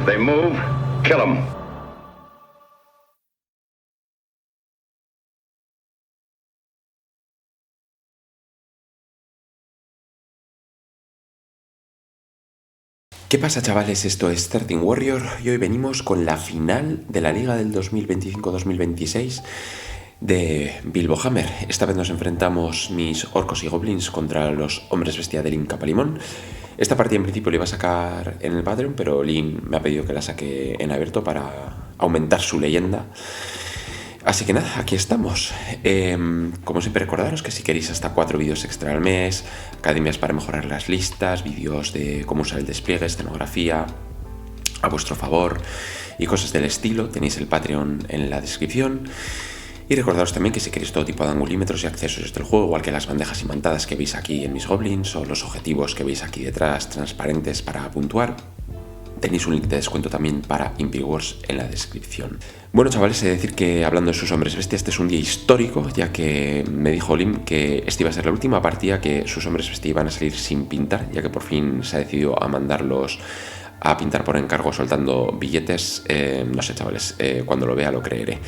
If they move, kill them. ¿Qué pasa, chavales? Esto es 13 Warrior y hoy venimos con la final de la Liga del 2025-2026 de Bilbo Hammer. Esta vez nos enfrentamos mis orcos y goblins contra los hombres bestia del Inca Palimón. Esta partida en principio la iba a sacar en el Patreon, pero Lin me ha pedido que la saque en abierto para aumentar su leyenda. Así que nada, aquí estamos. Como siempre, recordaros que si queréis hasta 4 vídeos extra al mes, academias para mejorar las listas, vídeos de cómo usar el despliegue, escenografía a vuestro favor y cosas del estilo, tenéis el Patreon en la descripción. Y recordaros también que si queréis todo tipo de angulímetros y accesorios del juego, igual que las bandejas imantadas que veis aquí en mis goblins o los objetivos que veis aquí detrás transparentes para puntuar, tenéis un link de descuento también para Imperial Wars en la descripción. Bueno, chavales, he de decir que hablando de sus hombres bestia, este es un día histórico, ya que me dijo Lim que esta iba a ser la última partida que sus hombres bestia iban a salir sin pintar, ya que por fin se ha decidido a mandarlos a pintar por encargo soltando billetes. No sé, chavales, cuando lo vea lo creeré.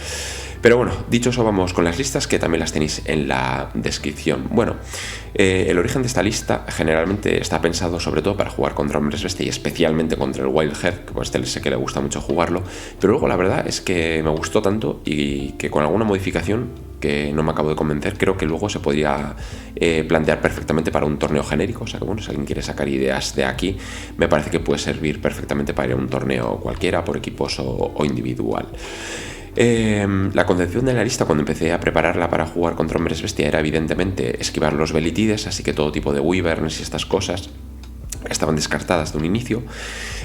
Pero bueno, dicho eso, vamos con las listas, que también las tenéis en la descripción. Bueno, el origen de esta lista generalmente está pensado sobre todo para jugar contra hombres bestia y especialmente contra el Wildheart, que pues sé que le gusta mucho jugarlo, pero luego la verdad es que me gustó tanto y que con alguna modificación que no me acabo de convencer, creo que luego se podría plantear perfectamente para un torneo genérico. O sea que bueno, si alguien quiere sacar ideas de aquí, me parece que puede servir perfectamente para ir a un torneo cualquiera, por equipos o individual. La concepción de la lista cuando empecé a prepararla para jugar contra hombres bestia era evidentemente esquivar los velitides, así que todo tipo de wyverns y estas cosas estaban descartadas de un inicio.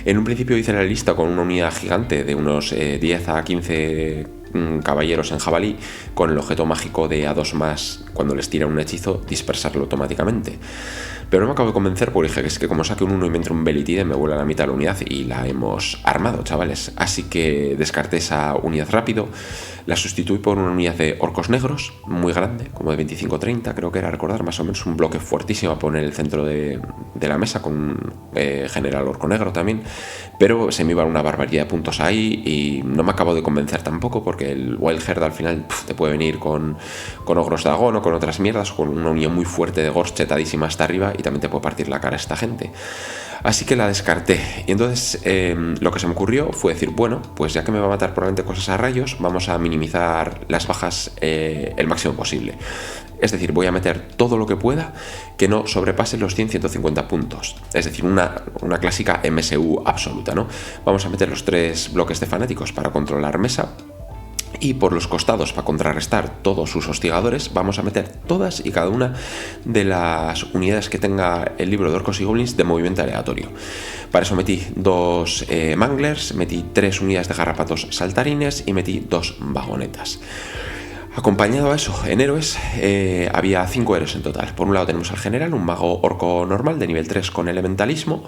En un principio hice la lista con una unidad gigante de unos 10 a 15 caballeros en jabalí, con el objeto mágico de A2+, cuando les tira un hechizo, dispersarlo automáticamente. Pero no me acabo de convencer porque dije que es que como saque un 1 y me entre un velitide me vuela la mitad de la unidad y la hemos armado, chavales. Así que descarté esa unidad rápido, la sustituí por una unidad de orcos negros, muy grande, como de 25-30, creo que era, recordar, más o menos un bloque fuertísimo a poner en el centro de la mesa, con general orco negro también, pero se me iba una barbaridad de puntos ahí y no me acabo de convencer tampoco, porque el Wildheart al final te puede venir con ogros dragón o con otras mierdas, con una unión muy fuerte de Gorz chetadísima hasta arriba y también te puede partir la cara a esta gente. Así que la descarté. Y entonces lo que se me ocurrió fue decir, bueno, pues ya que me va a matar probablemente cosas a rayos, vamos a minimizar las bajas el máximo posible. Es decir, voy a meter todo lo que pueda que no sobrepase los 100-150 puntos. Es decir, una clásica MSU absoluta, ¿no? Vamos a meter los 3 bloques de fanáticos para controlar mesa. Y por los costados, para contrarrestar todos sus hostigadores, vamos a meter todas y cada una de las unidades que tenga el libro de orcos y goblins de movimiento aleatorio. Para eso metí 2 manglers, metí 3 unidades de garrapatos saltarines y metí 2 vagonetas. Acompañado a eso, en héroes, había 5 héroes en total. Por un lado tenemos al general, un mago orco normal de nivel 3 con elementalismo,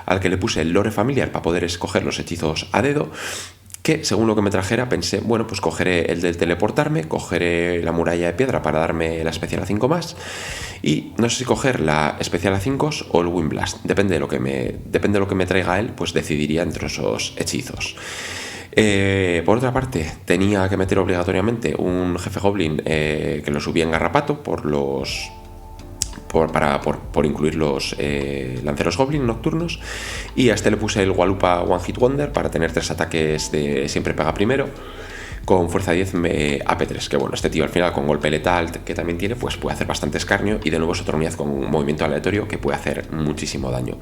al que le puse el lore familiar para poder escoger los hechizos a dedo, que según lo que me trajera pensé, bueno, pues cogeré el del teleportarme, cogeré la muralla de piedra para darme la especial a 5+, y no sé si coger la especial a 5 o el Wind Blast, depende de lo que me traiga él, pues decidiría entre esos hechizos. Por otra parte, tenía que meter obligatoriamente un jefe goblin que lo subía en garrapato por incluir los lanceros goblin nocturnos, y a este le puse el Walupa One Hit Wonder para tener 3 ataques de siempre pega primero con fuerza 10 AP3, que bueno, este tío al final con golpe letal que también tiene, pues puede hacer bastante escarnio, y de nuevo es otra unidad con movimiento aleatorio que puede hacer muchísimo daño.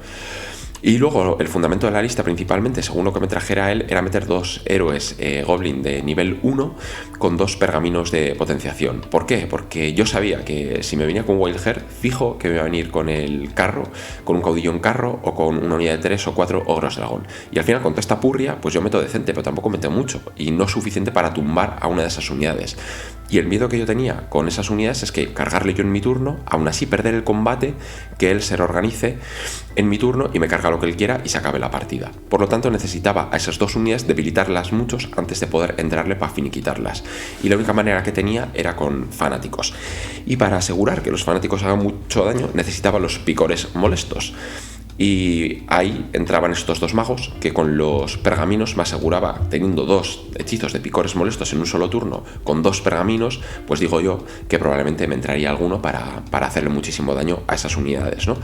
Y luego el fundamento de la lista principalmente, según lo que me trajera él, era meter 2 héroes goblin de nivel 1 con 2 pergaminos de potenciación. ¿Por qué? Porque yo sabía que si me venía con Wildheart, fijo que me iba a venir con el carro, con un caudillo en carro o con una unidad de 3 o 4 ogros dragón. Y al final con toda esta purria, pues yo meto decente, pero tampoco meto mucho y no suficiente para tumbar a una de esas unidades. Y el miedo que yo tenía con esas unidades es que cargarle yo en mi turno, aún así perder el combate, que él se reorganice en mi turno y me carga lo que él quiera y se acabe la partida. Por lo tanto, necesitaba a esas 2 unidades debilitarlas muchos antes de poder entrarle para finiquitarlas. Y la única manera que tenía era con fanáticos. Y para asegurar que los fanáticos hagan mucho daño, necesitaba los picores molestos. Y ahí entraban estos dos magos que con los pergaminos me aseguraba, teniendo 2 hechizos de picores molestos en un solo turno, con 2 pergaminos, pues digo yo que probablemente me entraría alguno para hacerle muchísimo daño a esas unidades, ¿no?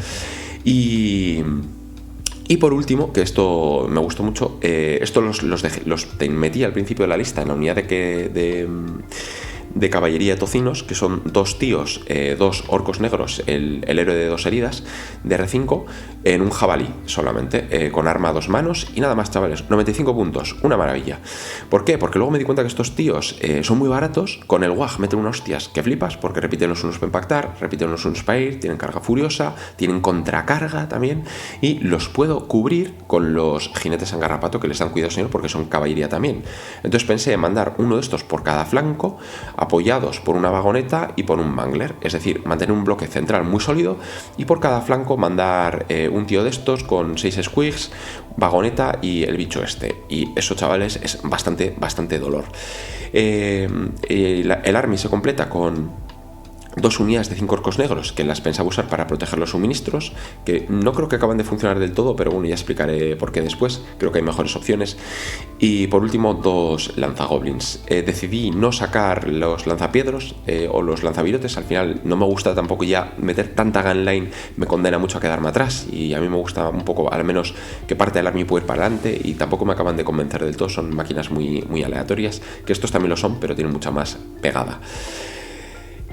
Y por último, que esto me gustó mucho, esto los metí al principio de la lista en la unidad de caballería de tocinos, que son 2 tíos, 2 orcos negros, el héroe de 2 heridas, de R5, en un jabalí solamente, con arma a 2 manos y nada más, chavales. 95 puntos, una maravilla. ¿Por qué? Porque luego me di cuenta que estos tíos son muy baratos, con el WAG meten unas hostias que flipas, porque repiten los unos para impactar, repiten los unos para ir, tienen carga furiosa, tienen contracarga también, y los puedo cubrir con los jinetes en garrapato que les dan cuidado, señor, porque son caballería también. Entonces pensé en mandar uno de estos por cada flanco, apoyados por una vagoneta y por un mangler, es decir, mantener un bloque central muy sólido y por cada flanco mandar un tío de estos con 6 squigs, vagoneta y el bicho este. Y eso, chavales, es bastante dolor. El army se completa con 2 unidades de 5 orcos negros que las pensaba usar para proteger los suministros, que no creo que acaban de funcionar del todo, pero bueno, ya explicaré por qué después. Creo que hay mejores opciones. Y por último, 2 lanzagoblins. Decidí no sacar los lanzapiedros o los lanzavirotes. Al final no me gusta tampoco ya meter tanta gunline, me condena mucho a quedarme atrás, y a mí me gusta un poco, al menos, que parte del army pueda ir para adelante, y tampoco me acaban de convencer del todo. Son máquinas muy aleatorias, que estos también lo son, pero tienen mucha más pegada.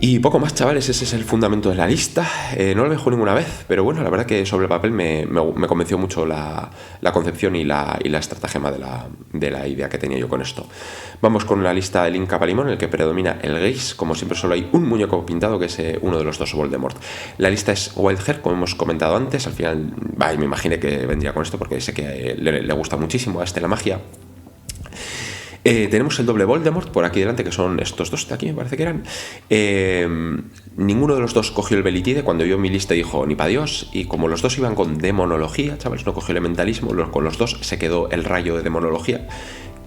Y poco más, chavales, ese es el fundamento de la lista. No lo dejo ninguna vez, pero bueno, la verdad que sobre el papel me convenció mucho la concepción y la estratagema de la idea que tenía yo con esto. Vamos con la lista del Inca Palimón, en el que predomina el Geis. Como siempre, solo hay un muñeco pintado, que es uno de los 2 Voldemort. La lista es Wildhair, como hemos comentado antes. Al final, me imaginé que vendría con esto, porque sé que le gusta muchísimo a la magia. Tenemos el doble Voldemort por aquí delante, que son estos 2 de aquí, me parece que eran. Ninguno de los 2 cogió el Belitide. Cuando vio mi lista dijo, ni pa' Dios. Y como los 2 iban con demonología, chavales, no cogió elementalismo, con los 2 se quedó el rayo de demonología,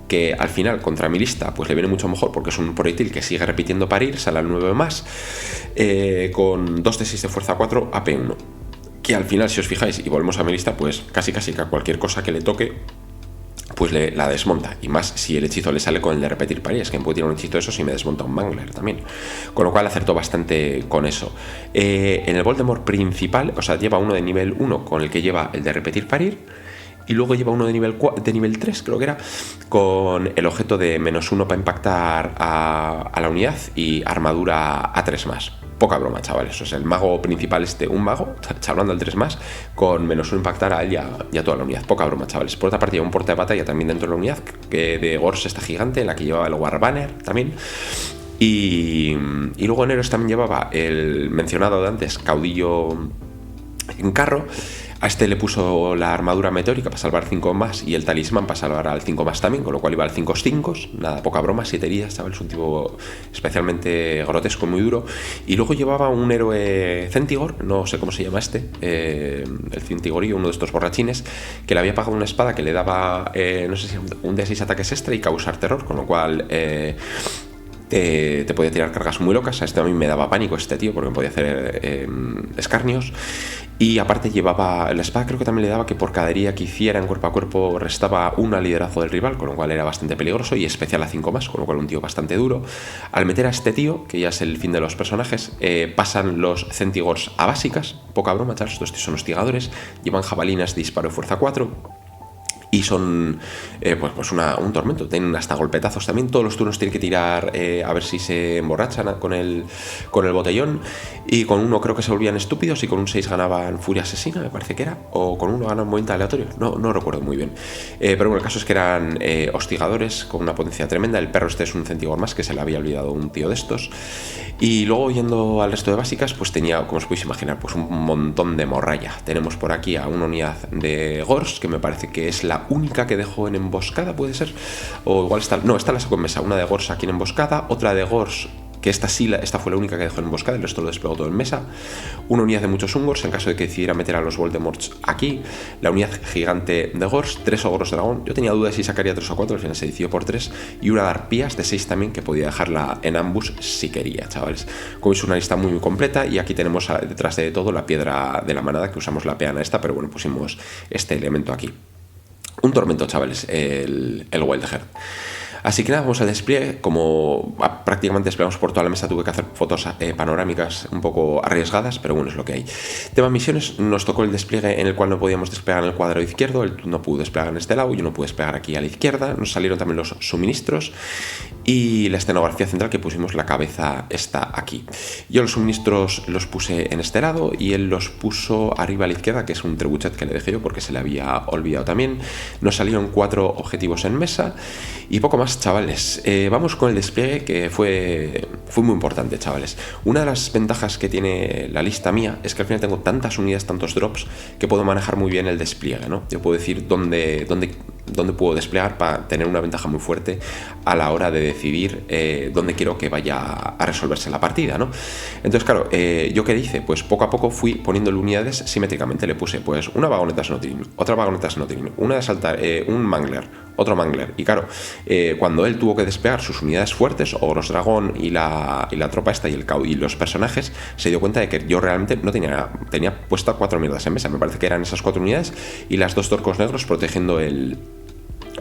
que al final contra mi lista pues le viene mucho mejor, porque es un proyectil que sigue repitiendo para ir, sale al 9 más, con 2 de 6 de fuerza 4, AP1. Que al final, si os fijáis y volvemos a mi lista, pues casi que a cualquier cosa que le toque, pues la desmonta, y más si el hechizo le sale con el de repetir parías, que me puede tirar un hechizo de eso si me desmonta un mangler también, con lo cual acertó bastante con eso. En el Voldemort principal, o sea, lleva uno de nivel 1 con el que lleva el de repetir parir, y luego lleva uno de nivel 3, creo que era, con el objeto de -1 para impactar a la unidad y armadura a 3 más. Poca broma, chavales. O sea, el mago principal, un mago, charlando al 3 más, con -1 impactar a él y a toda la unidad. Poca broma, chavales. Por otra parte, lleva un porte de batalla también dentro de la unidad, que de Gors esta gigante, la que llevaba el Warbanner también. Y luego en héroes también llevaba el mencionado de antes, caudillo en carro. A este le puso la armadura meteórica para salvar 5 más y el talismán para salvar al 5 más también, con lo cual iba al 5 nada, poca broma, 7 heridas, ¿sabes? Un tipo especialmente grotesco, muy duro. Y luego llevaba un héroe Centigor, no sé cómo se llama el Centigorillo, uno de estos borrachines, que le había pagado una espada que le daba, no sé si un D6 ataques extra y causar terror, con lo cual te podía tirar cargas muy locas. A mí me daba pánico tío, porque me podía hacer escarnios. Y aparte llevaba la espada, creo que también le daba que por cada herida que hiciera en cuerpo a cuerpo restaba 1 al liderazgo del rival, con lo cual era bastante peligroso, y especial a 5 más, con lo cual un tío bastante duro. Al meter a este tío, que ya es el fin de los personajes, pasan los Centigors a básicas. Poca broma, chavos, estos tíos son hostigadores, llevan jabalinas de disparo de fuerza 4. Y son un tormento. Tienen hasta golpetazos también. Todos los turnos tienen que tirar a ver si se emborrachan con el botellón. Y con uno creo que se volvían estúpidos, y con un 6 ganaban furia asesina, me parece que era. O con uno ganan movimiento aleatorio. No recuerdo muy bien. Pero bueno, el caso es que eran hostigadores con una potencia tremenda. El perro es un Centigor más, que se le había olvidado un tío de estos. Y luego, yendo al resto de básicas, pues tenía, como os podéis imaginar, pues un montón de morralla. Tenemos por aquí a una unidad de Gors, que me parece que es la única que dejó en emboscada, puede ser, o igual está la saco en mesa. Una de Gors aquí en emboscada, otra de Gors que esta fue la única que dejó en emboscada, el resto lo desplegó todo en mesa. Una unidad de muchos Ungors en caso de que decidiera meter a los Voldemorts aquí. La unidad gigante de Gors, 3 ogros dragón. Yo tenía dudas si sacaría 3 o 4, al final se decidió por 3. Y una de arpías de 6 también, que podía dejarla en ambush si quería, chavales. Como veis, una lista muy completa. Y aquí tenemos detrás de todo la piedra de la manada, que usamos la peana esta, pero bueno, pusimos este elemento aquí. Un tormento, chavales, el Wild Heart. Así que nada, vamos al despliegue. Como prácticamente desplegamos por toda la mesa, tuve que hacer fotos panorámicas un poco arriesgadas, pero bueno, es lo que hay. Tema misiones, nos tocó el despliegue en el cual no podíamos desplegar en el cuadro izquierdo, él no pudo desplegar en este lado, yo no pude desplegar aquí a la izquierda. Nos salieron también los suministros y la escenografía central, que pusimos la cabeza está aquí. Yo los suministros los puse en este lado y él los puso arriba a la izquierda, que es un trebuchet que le dejé yo porque se le había olvidado también. Nos salieron 4 objetivos en mesa y poco más, chavales. Vamos con el despliegue, que fue muy importante, chavales. Una de las ventajas que tiene la lista mía es que al final tengo tantas unidades, tantos drops, que puedo manejar muy bien el despliegue, ¿no? Yo puedo decir dónde puedo desplegar para tener una ventaja muy fuerte a la hora de decidir dónde quiero que vaya a resolverse la partida, ¿no? Entonces, claro, ¿yo qué hice? Pues poco a poco fui poniéndole unidades simétricamente. Le puse pues una vagoneta Snotrin, otra vagoneta Snotrin, una de saltar, un mangler, otro mangler. Y claro, cuando él tuvo que desplegar sus unidades fuertes, Ogros Dragón y la tropa esta y los personajes, se dio cuenta de que yo realmente no tenía puesta 4 mierdas en mesa. Me parece que eran esas 4 unidades y las 2 torcos negros protegiendo el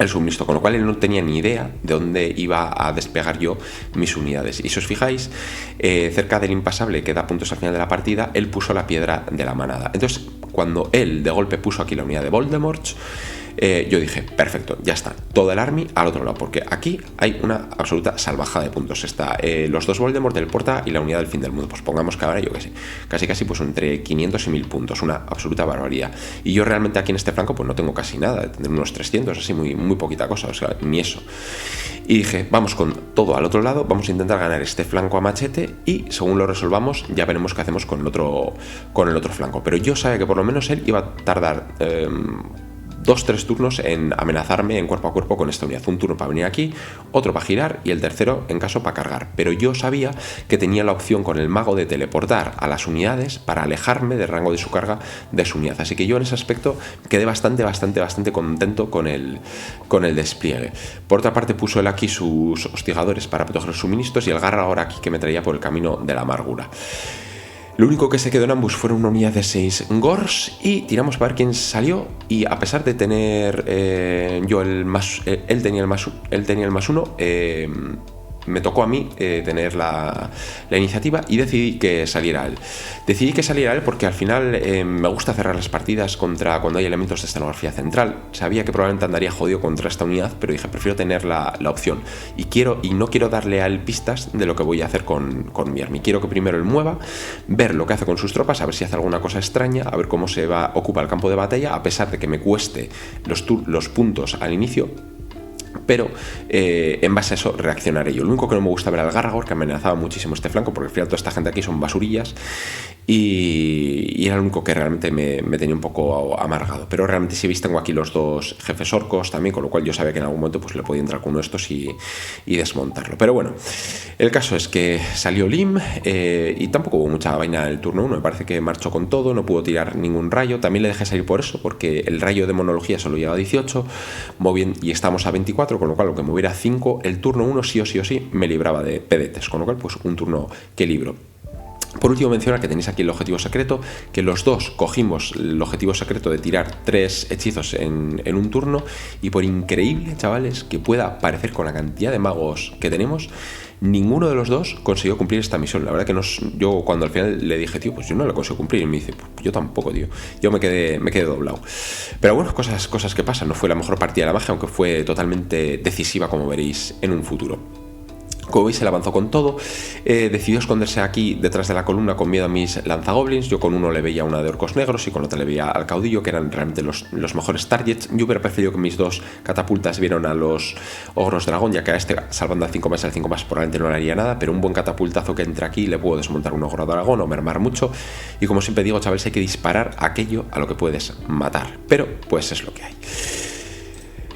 suministro, con lo cual él no tenía ni idea de dónde iba a desplegar yo mis unidades. Y si os fijáis, cerca del impasable, que da puntos al final de la partida, él puso la piedra de la manada. Entonces, cuando él de golpe puso aquí la unidad de Voldemort, yo dije, perfecto, ya está, todo el army al otro lado, porque aquí hay una absoluta salvajada de puntos. Está los 2 Voldemort del Porta y la unidad del fin del mundo. Pues pongamos que ahora, yo qué sé, casi pues entre 500 y 1000 puntos, una absoluta barbaridad. Y yo realmente aquí en este flanco pues no tengo casi nada, tendré unos 300, así muy poquita cosa, o sea, ni eso. Y dije, vamos con todo al otro lado, vamos a intentar ganar este flanco a machete y según lo resolvamos ya veremos qué hacemos con el otro flanco. Pero yo sabía que por lo menos él iba a tardar 2-3 turnos en amenazarme en cuerpo a cuerpo con esta unidad. Un turno para venir aquí, otro para girar y el tercero en caso para cargar. Pero yo sabía que tenía la opción con el mago de teleportar a las unidades para alejarme del rango de su carga de su unidad. Así que yo en ese aspecto quedé bastante contento con el despliegue. Por otra parte, puso él aquí sus hostigadores para proteger los suministros y el garra ahora aquí que me traía por el camino de la amargura. Lo único que se quedó en ambush fueron una unidad de 6 Gors y tiramos para ver quién salió. Y a pesar de tener yo él tenía el más 1, me tocó a mí tener la iniciativa y decidí que saliera él. Porque al final me gusta cerrar las partidas cuando hay elementos de escenografía central. Sabía que probablemente andaría jodido contra esta unidad, pero dije, prefiero tener la opción. Y no quiero darle a él pistas de lo que voy a hacer con mi army. Quiero que primero él mueva, ver lo que hace con sus tropas, a ver si hace alguna cosa extraña, a ver cómo ocupa el campo de batalla, a pesar de que me cueste los puntos al inicio. Pero en base a eso reaccionaré yo. Lo único que no me gusta ver al Garragor, que amenazaba muchísimo este flanco, porque al final toda esta gente aquí son basurillas y era lo único que realmente me tenía un poco amargado. Pero realmente si veis tengo aquí los 2 jefes orcos también, con lo cual yo sabía que en algún momento pues le podía entrar con uno de estos y desmontarlo. Pero bueno, el caso es que salió Lim y tampoco hubo mucha vaina en el turno 1. Me parece que marchó con todo, no pudo tirar ningún rayo. También le dejé salir por eso, porque el rayo de monología solo llega a 18 y estamos a 24, con lo cual lo que moviera 5, el turno 1 sí o sí me libraba de pedetes, con lo cual pues un turno que libro. Por último, mencionar que tenéis aquí el objetivo secreto, que los 2 cogimos el objetivo secreto de tirar 3 hechizos en un turno, y por increíble, chavales, que pueda parecer con la cantidad de magos que tenemos, ninguno de los 2 consiguió cumplir esta misión. La verdad que yo cuando al final le dije, tío, pues yo no lo consigo cumplir, y me dice, pues yo tampoco, tío. Yo me quedé doblado. Pero bueno, cosas que pasan. No fue la mejor partida de la magia, aunque fue totalmente decisiva, como veréis en un futuro. Como veis, él avanzó con todo, decidió esconderse aquí detrás de la columna con miedo a mis lanzagoblins. Yo con uno le veía una de orcos negros y con otra le veía al caudillo, que eran realmente los mejores targets. Yo hubiera preferido que mis 2 catapultas vieran a los ogros dragón, ya que a este, salvando al 5 más, probablemente no le haría nada, pero un buen catapultazo que entre aquí le puedo desmontar un ogro dragón o mermar mucho. Y como siempre digo, chavales, hay que disparar aquello a lo que puedes matar, pero pues es lo que hay.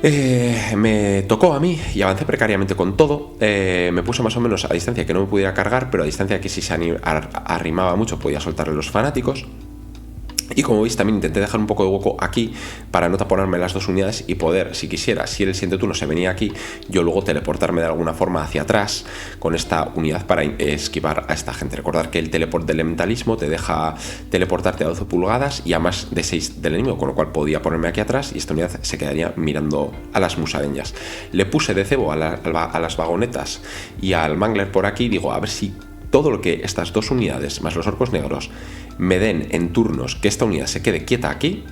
Me tocó a mí y avancé precariamente con todo. Me puse más o menos a distancia que no me pudiera cargar, pero a distancia que si se arrimaba mucho podía soltarle los fanáticos. Y como veis también intenté dejar un poco de hueco aquí para no taponarme las dos unidades y poder, si quisiera, si el siguiente turno se venía aquí, yo luego teleportarme de alguna forma hacia atrás con esta unidad para esquivar a esta gente. Recordar que el teleport del elementalismo te deja teleportarte a 12 pulgadas y a más de 6 del enemigo, con lo cual podía ponerme aquí atrás y esta unidad se quedaría mirando a las musarañas. Le puse de cebo a las vagonetas y al mangler por aquí, digo, a ver si todo lo que estas dos unidades más los orcos negros me den en turnos que esta unidad se quede quieta aquí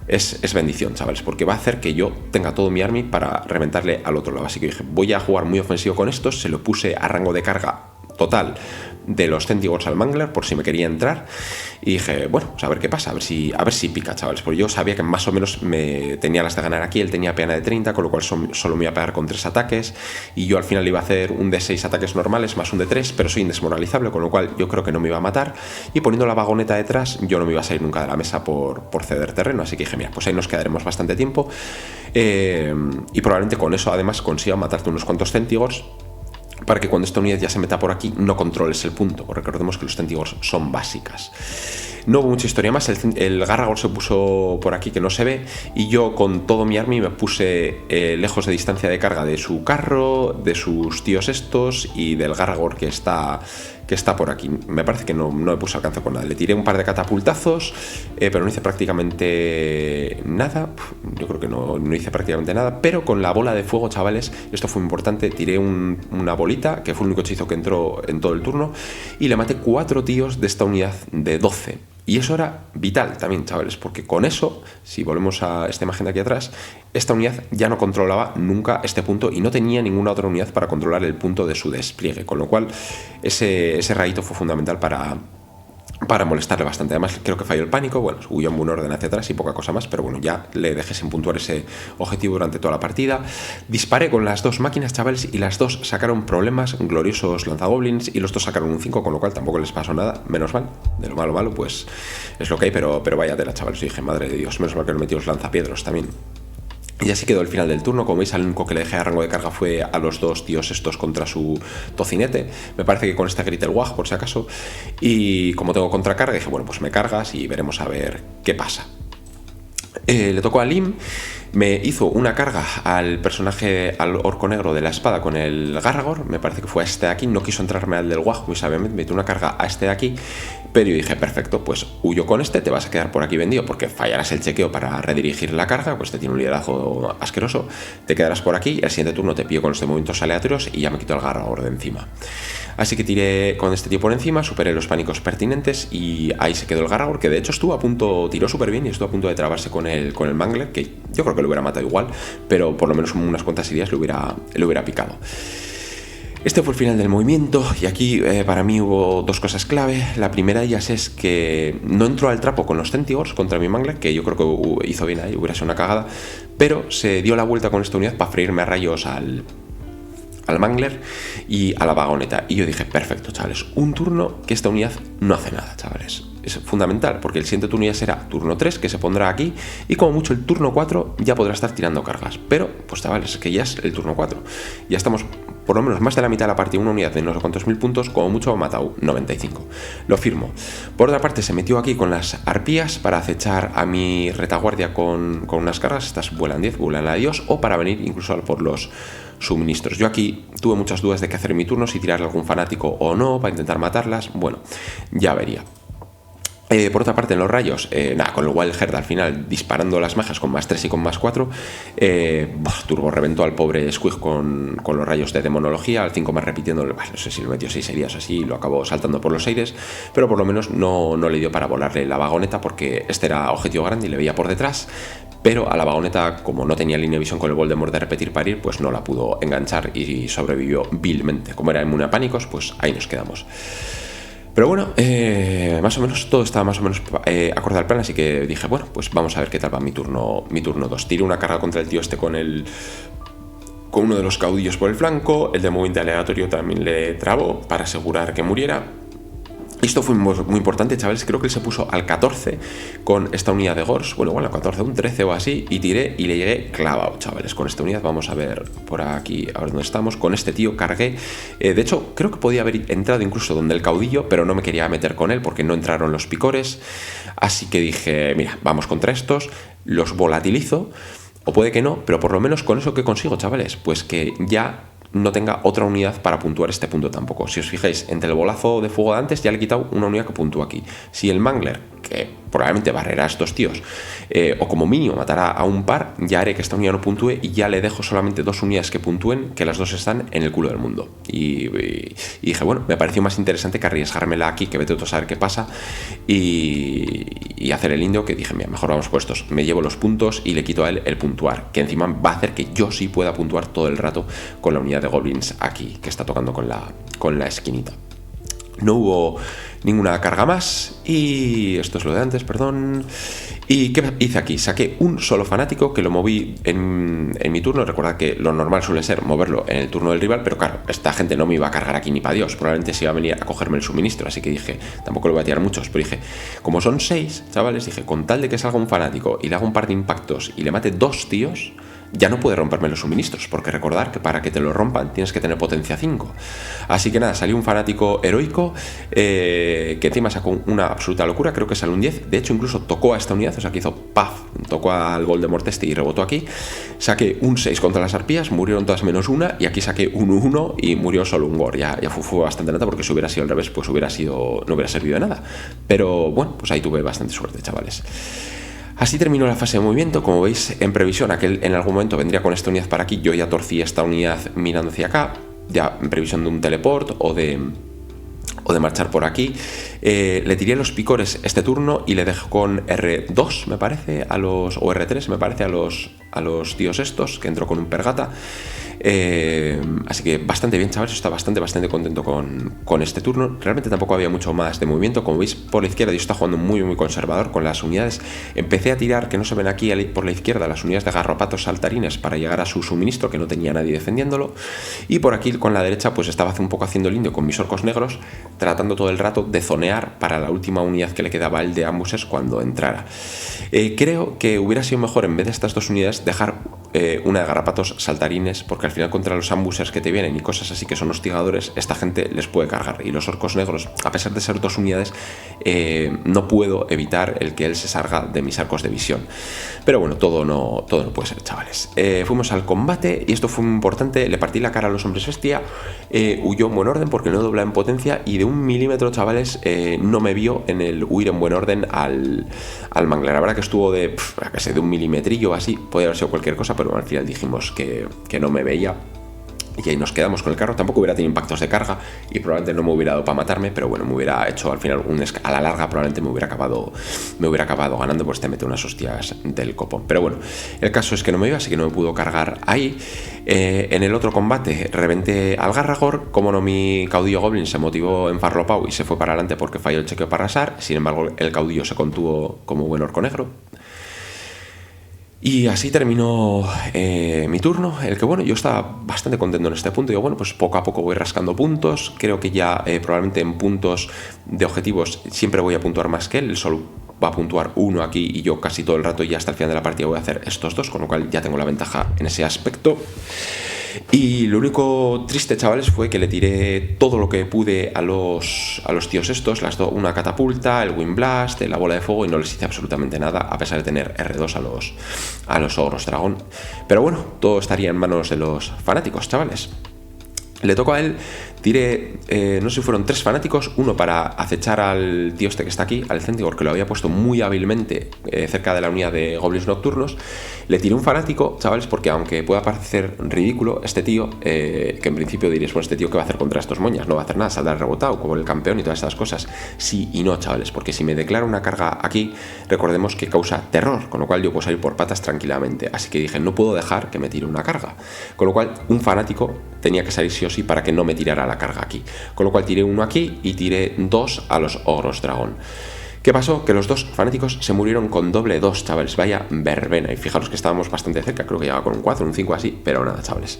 es bendición, chavales, porque va a hacer que yo tenga todo mi army para reventarle al otro lado. Así que dije, voy a jugar muy ofensivo con estos. Se lo puse a rango de carga total de los Centigors al mangler por si me quería entrar y dije, bueno, pues a ver qué pasa, a ver si pica, chavales, porque yo sabía que más o menos me tenía las de ganar aquí. Él tenía pena de 30, con lo cual solo me iba a pegar con 3 ataques y yo al final iba a hacer un de 6 ataques normales más un de 3, pero soy indesmoralizable, con lo cual yo creo que no me iba a matar, y poniendo la vagoneta detrás yo no me iba a salir nunca de la mesa por ceder terreno. Así que dije, mira, pues ahí nos quedaremos bastante tiempo y probablemente con eso además consiga matarte unos cuantos Centigors para que cuando esta unidad ya se meta por aquí no controles el punto. Recordemos que los Centigors son básicas. No hubo mucha historia más. El Garragor se puso por aquí que no se ve y yo con todo mi army me puse lejos de distancia de carga de su carro, de sus tíos estos y del Garragor que está por aquí. Me parece que no me puse alcance con nada. Le tiré un par de catapultazos, pero no hice prácticamente nada. Yo creo que no hice prácticamente nada, pero con la bola de fuego, chavales, esto fue importante. Tiré una bolita, que fue el único hechizo que entró en todo el turno, y le maté 4 tíos de esta unidad de 12. Y eso era vital también, chavales, porque con eso, si volvemos a esta imagen de aquí atrás, esta unidad ya no controlaba nunca este punto y no tenía ninguna otra unidad para controlar el punto de su despliegue, con lo cual ese rayito fue fundamental para molestarle bastante. Además creo que falló el pánico, bueno, huyó en buen orden hacia atrás y poca cosa más, pero bueno, ya le dejé sin puntuar ese objetivo durante toda la partida. Disparé con las dos máquinas, chavales, y las dos sacaron problemas, gloriosos lanzagoblins, y los dos sacaron un 5, con lo cual tampoco les pasó nada, menos mal. De lo malo pues es lo que hay, pero vaya tela, chavales. Y dije, madre de Dios, menos mal que no metí los lanzapiedros también. Y así quedó el final del turno. Como veis, al único que le dejé a rango de carga fue a los dos tíos estos contra su tocinete. Me parece que con esta grita el Wag, por si acaso. Y como tengo contracarga, dije, bueno, pues me cargas y veremos a ver qué pasa. Le tocó a Lim. Me hizo una carga al personaje, al orco negro de la espada con el Garragor. Me parece que fue a este de aquí. No quiso entrarme al del Wag, muy sabiamente. Me hizo una carga a este de aquí. Pero yo dije, perfecto, pues huyo con este. Te vas a quedar por aquí vendido porque fallarás el chequeo para redirigir la carga. Pues te tiene un liderazgo asqueroso. Te quedarás por aquí y al siguiente turno te pillo con estos movimientos aleatorios y ya me quito el Garragor de encima. Así que tiré con este tío por encima, superé los pánicos pertinentes y ahí se quedó el Garragor, que de hecho estuvo a punto, tiró súper bien y estuvo a punto de trabarse con el mangler, que yo creo que lo hubiera matado igual, pero por lo menos unas cuantas ideas le hubiera picado. Este fue el final del movimiento y aquí para mí hubo dos cosas clave. La primera de ellas es que no entró al trapo con los Centigors contra mi mangler, que yo creo que hizo bien ahí, hubiera sido una cagada, pero se dio la vuelta con esta unidad para freírme a rayos al mangler y a la vagoneta. Y yo dije, perfecto, chavales, un turno que esta unidad no hace nada, chavales. Es fundamental, porque el siguiente turno ya será turno 3, que se pondrá aquí, y como mucho el turno 4 ya podrá estar tirando cargas. Pero, pues chavales, es que ya es el turno 4. Ya estamos por lo menos más de la mitad de la partida, una unidad de no sé cuántos mil puntos, como mucho ha matado 95. Lo firmo. Por otra parte, se metió aquí con las arpías para acechar a mi retaguardia con unas cargas. Estas vuelan 10, vuelan a Dios, o para venir incluso por los suministros. Yo aquí tuve muchas dudas de qué hacer en mi turno, si tirarle algún fanático o no, para intentar matarlas. Bueno, ya vería. Por otra parte, en los rayos, con el Wild Heart al final disparando las majas con más 3 y con más 4, turbo reventó al pobre Squig con los rayos de demonología, al 5 más repitiendo, no sé si lo metió 6 heridas así, lo acabó saltando por los aires, pero por lo menos no le dio para volarle la vagoneta, porque este era objetivo grande y le veía por detrás. Pero a la vagoneta, como no tenía línea de visión con el Voldemort de repetir parir, pues no la pudo enganchar y sobrevivió vilmente. Como era inmune a pánicos, pues ahí nos quedamos. Pero bueno, más o menos todo estaba más o menos acorde al plan, así que dije, bueno, pues vamos a ver qué tal va mi turno 2. Tiré una carga contra el tío este con uno de los caudillos por el flanco. El de movimiento aleatorio también le trabó para asegurar que muriera. Esto fue muy importante, chavales. Creo que él se puso al 14 con esta unidad de Gors. Bueno, igual al 14, un 13 o así. Y tiré y le llegué clavado, chavales, con esta unidad. Vamos a ver por aquí, a ver dónde estamos. Con este tío cargué. De hecho, creo que podía haber entrado incluso donde el caudillo, pero no me quería meter con él porque no entraron los picores. Así que dije, mira, vamos contra estos. Los volatilizo. O puede que no, pero por lo menos con eso que consigo, chavales, pues que ya no tenga otra unidad para puntuar este punto tampoco. Si os fijáis, entre el bolazo de fuego de antes ya le he quitado una unidad que puntúa aquí. Si el Mangler, que probablemente barrerá a estos tíos, o como mínimo matará a un par, ya haré que esta unidad no puntúe y ya le dejo solamente 2 unidades que puntúen, que las 2 están en el culo del mundo. Y dije, bueno, me pareció más interesante que arriesgármela aquí, que vete tú a saber qué pasa, y hacer el indio, que dije, mira, mejor vamos puestos. Me llevo los puntos y le quito a él el puntuar, que encima va a hacer que yo sí pueda puntuar todo el rato con la unidad de goblins aquí, que está tocando con la esquinita. No hubo ninguna carga más y esto es lo de antes, perdón. ¿Y qué hice aquí? Saqué un solo fanático que lo moví en mi turno. Recuerda que lo normal suele ser moverlo en el turno del rival, pero claro, esta gente no me iba a cargar aquí ni para Dios. Probablemente se iba a venir a cogerme el suministro, así que dije, tampoco le voy a tirar muchos, pero dije, como son 6, chavales, dije, con tal de que salga un fanático y le haga un par de impactos y le mate 2 tíos, ya no puede romperme los suministros, porque recordar que para que te lo rompan tienes que tener potencia 5. Así que nada, salió un fanático heroico que encima sacó una absoluta locura, creo que salió un 10, de hecho incluso tocó a esta unidad, o sea que hizo paf, tocó al Voldemort este y rebotó aquí. Saqué un 6 contra las arpías, murieron todas menos una, y aquí saqué un 1 y murió solo un Gor. Ya fue bastante nada, porque si hubiera sido al revés, pues no hubiera servido de nada. Pero bueno, pues ahí tuve bastante suerte, chavales. Así terminó la fase de movimiento. Como veis, en previsión a que él en algún momento vendría con esta unidad para aquí, yo ya torcí esta unidad mirando hacia acá, ya en previsión de un teleport o de marchar por aquí. Le tiré los picores este turno y le dejo con R2, me parece, o R3, me parece, a los tíos estos, que entró con un pergata. Así que bastante bien, chavales, está bastante contento con este turno. Realmente tampoco había mucho más de movimiento. Como veis, por la izquierda yo estaba jugando muy conservador con las unidades. Empecé a tirar, que no se ven aquí por la izquierda, las unidades de garropatos saltarines para llegar a su suministro, que no tenía nadie defendiéndolo. Y por aquí con la derecha pues estaba un poco haciendo el indio con mis orcos negros, tratando todo el rato de zonear para la última unidad que le quedaba a él de ambuses cuando entrara. Creo que hubiera sido mejor, en vez de estas 2 unidades, dejar una de garrapatos saltarines, porque al final contra los ambusers que te vienen y cosas así que son hostigadores, esta gente les puede cargar. Y los orcos negros, a pesar de ser 2 unidades, no puedo evitar el que él se salga de mis arcos de visión. Pero bueno, todo no puede ser, chavales. Fuimos al combate y esto fue muy importante. Le partí la cara a los hombres bestia. Huyó en buen orden porque no dobla en potencia, y de 1 milímetro, chavales, no me vio en el huir en buen orden al Mangler. La verdad que estuvo de 1 milimetrillo así, podía haber sido cualquier cosa, pero al final dijimos que no me veía. Y ahí nos quedamos con el carro. Tampoco hubiera tenido impactos de carga y probablemente no me hubiera dado para matarme, pero bueno, me hubiera hecho al final a la larga, probablemente me hubiera acabado ganando, pues te mete unas hostias del copón. Pero bueno, el caso es que no me iba, así que no me pudo cargar ahí. En el otro combate reventé al Garragor. Como no, mi caudillo Goblin se motivó en farlopao y se fue para adelante porque falló el chequeo para arrasar. Sin embargo, el caudillo se contuvo como buen orco negro. Y así terminó mi turno, el que bueno, yo estaba bastante contento en este punto. Digo, bueno, pues poco a poco voy rascando puntos. Creo que ya probablemente en puntos de objetivos siempre voy a puntuar más que él. Él solo va a puntuar 1 aquí y yo casi todo el rato, y hasta el final de la partida voy a hacer estos 2, con lo cual ya tengo la ventaja en ese aspecto. Y lo único triste, chavales, fue que le tiré todo lo que pude a los tíos estos, una catapulta, el Wind Blast, la bola de fuego, y no les hice absolutamente nada, a pesar de tener R2 a los ogros dragón. Pero bueno, todo estaría en manos de los fanáticos, chavales. Le tocó a él, tiré, no sé si fueron 3 fanáticos, uno para acechar al tío este que está aquí, al Centaur, que lo había puesto muy hábilmente cerca de la unidad de goblins nocturnos. Le tiré un fanático, chavales, porque aunque pueda parecer ridículo, este tío, que en principio diréis, bueno, este tío ¿qué va a hacer contra estos moñas? No va a hacer nada, saldrá rebotado como el campeón y todas estas cosas. Sí y no, chavales, porque si me declara una carga aquí, recordemos que causa terror, con lo cual yo puedo salir por patas tranquilamente. Así que dije, no puedo dejar que me tire una carga. Con lo cual, un fanático tenía que salir sí o sí para que no me tirara la carga aquí. Con lo cual tiré 1 aquí y tiré 2 a los ogros dragón. ¿Qué pasó? Que los 2 fanáticos se murieron con doble 2, chavales. Vaya verbena. Y fijaros que estábamos bastante cerca. Creo que llegaba con un 4, un 5 así. Pero nada, chavales.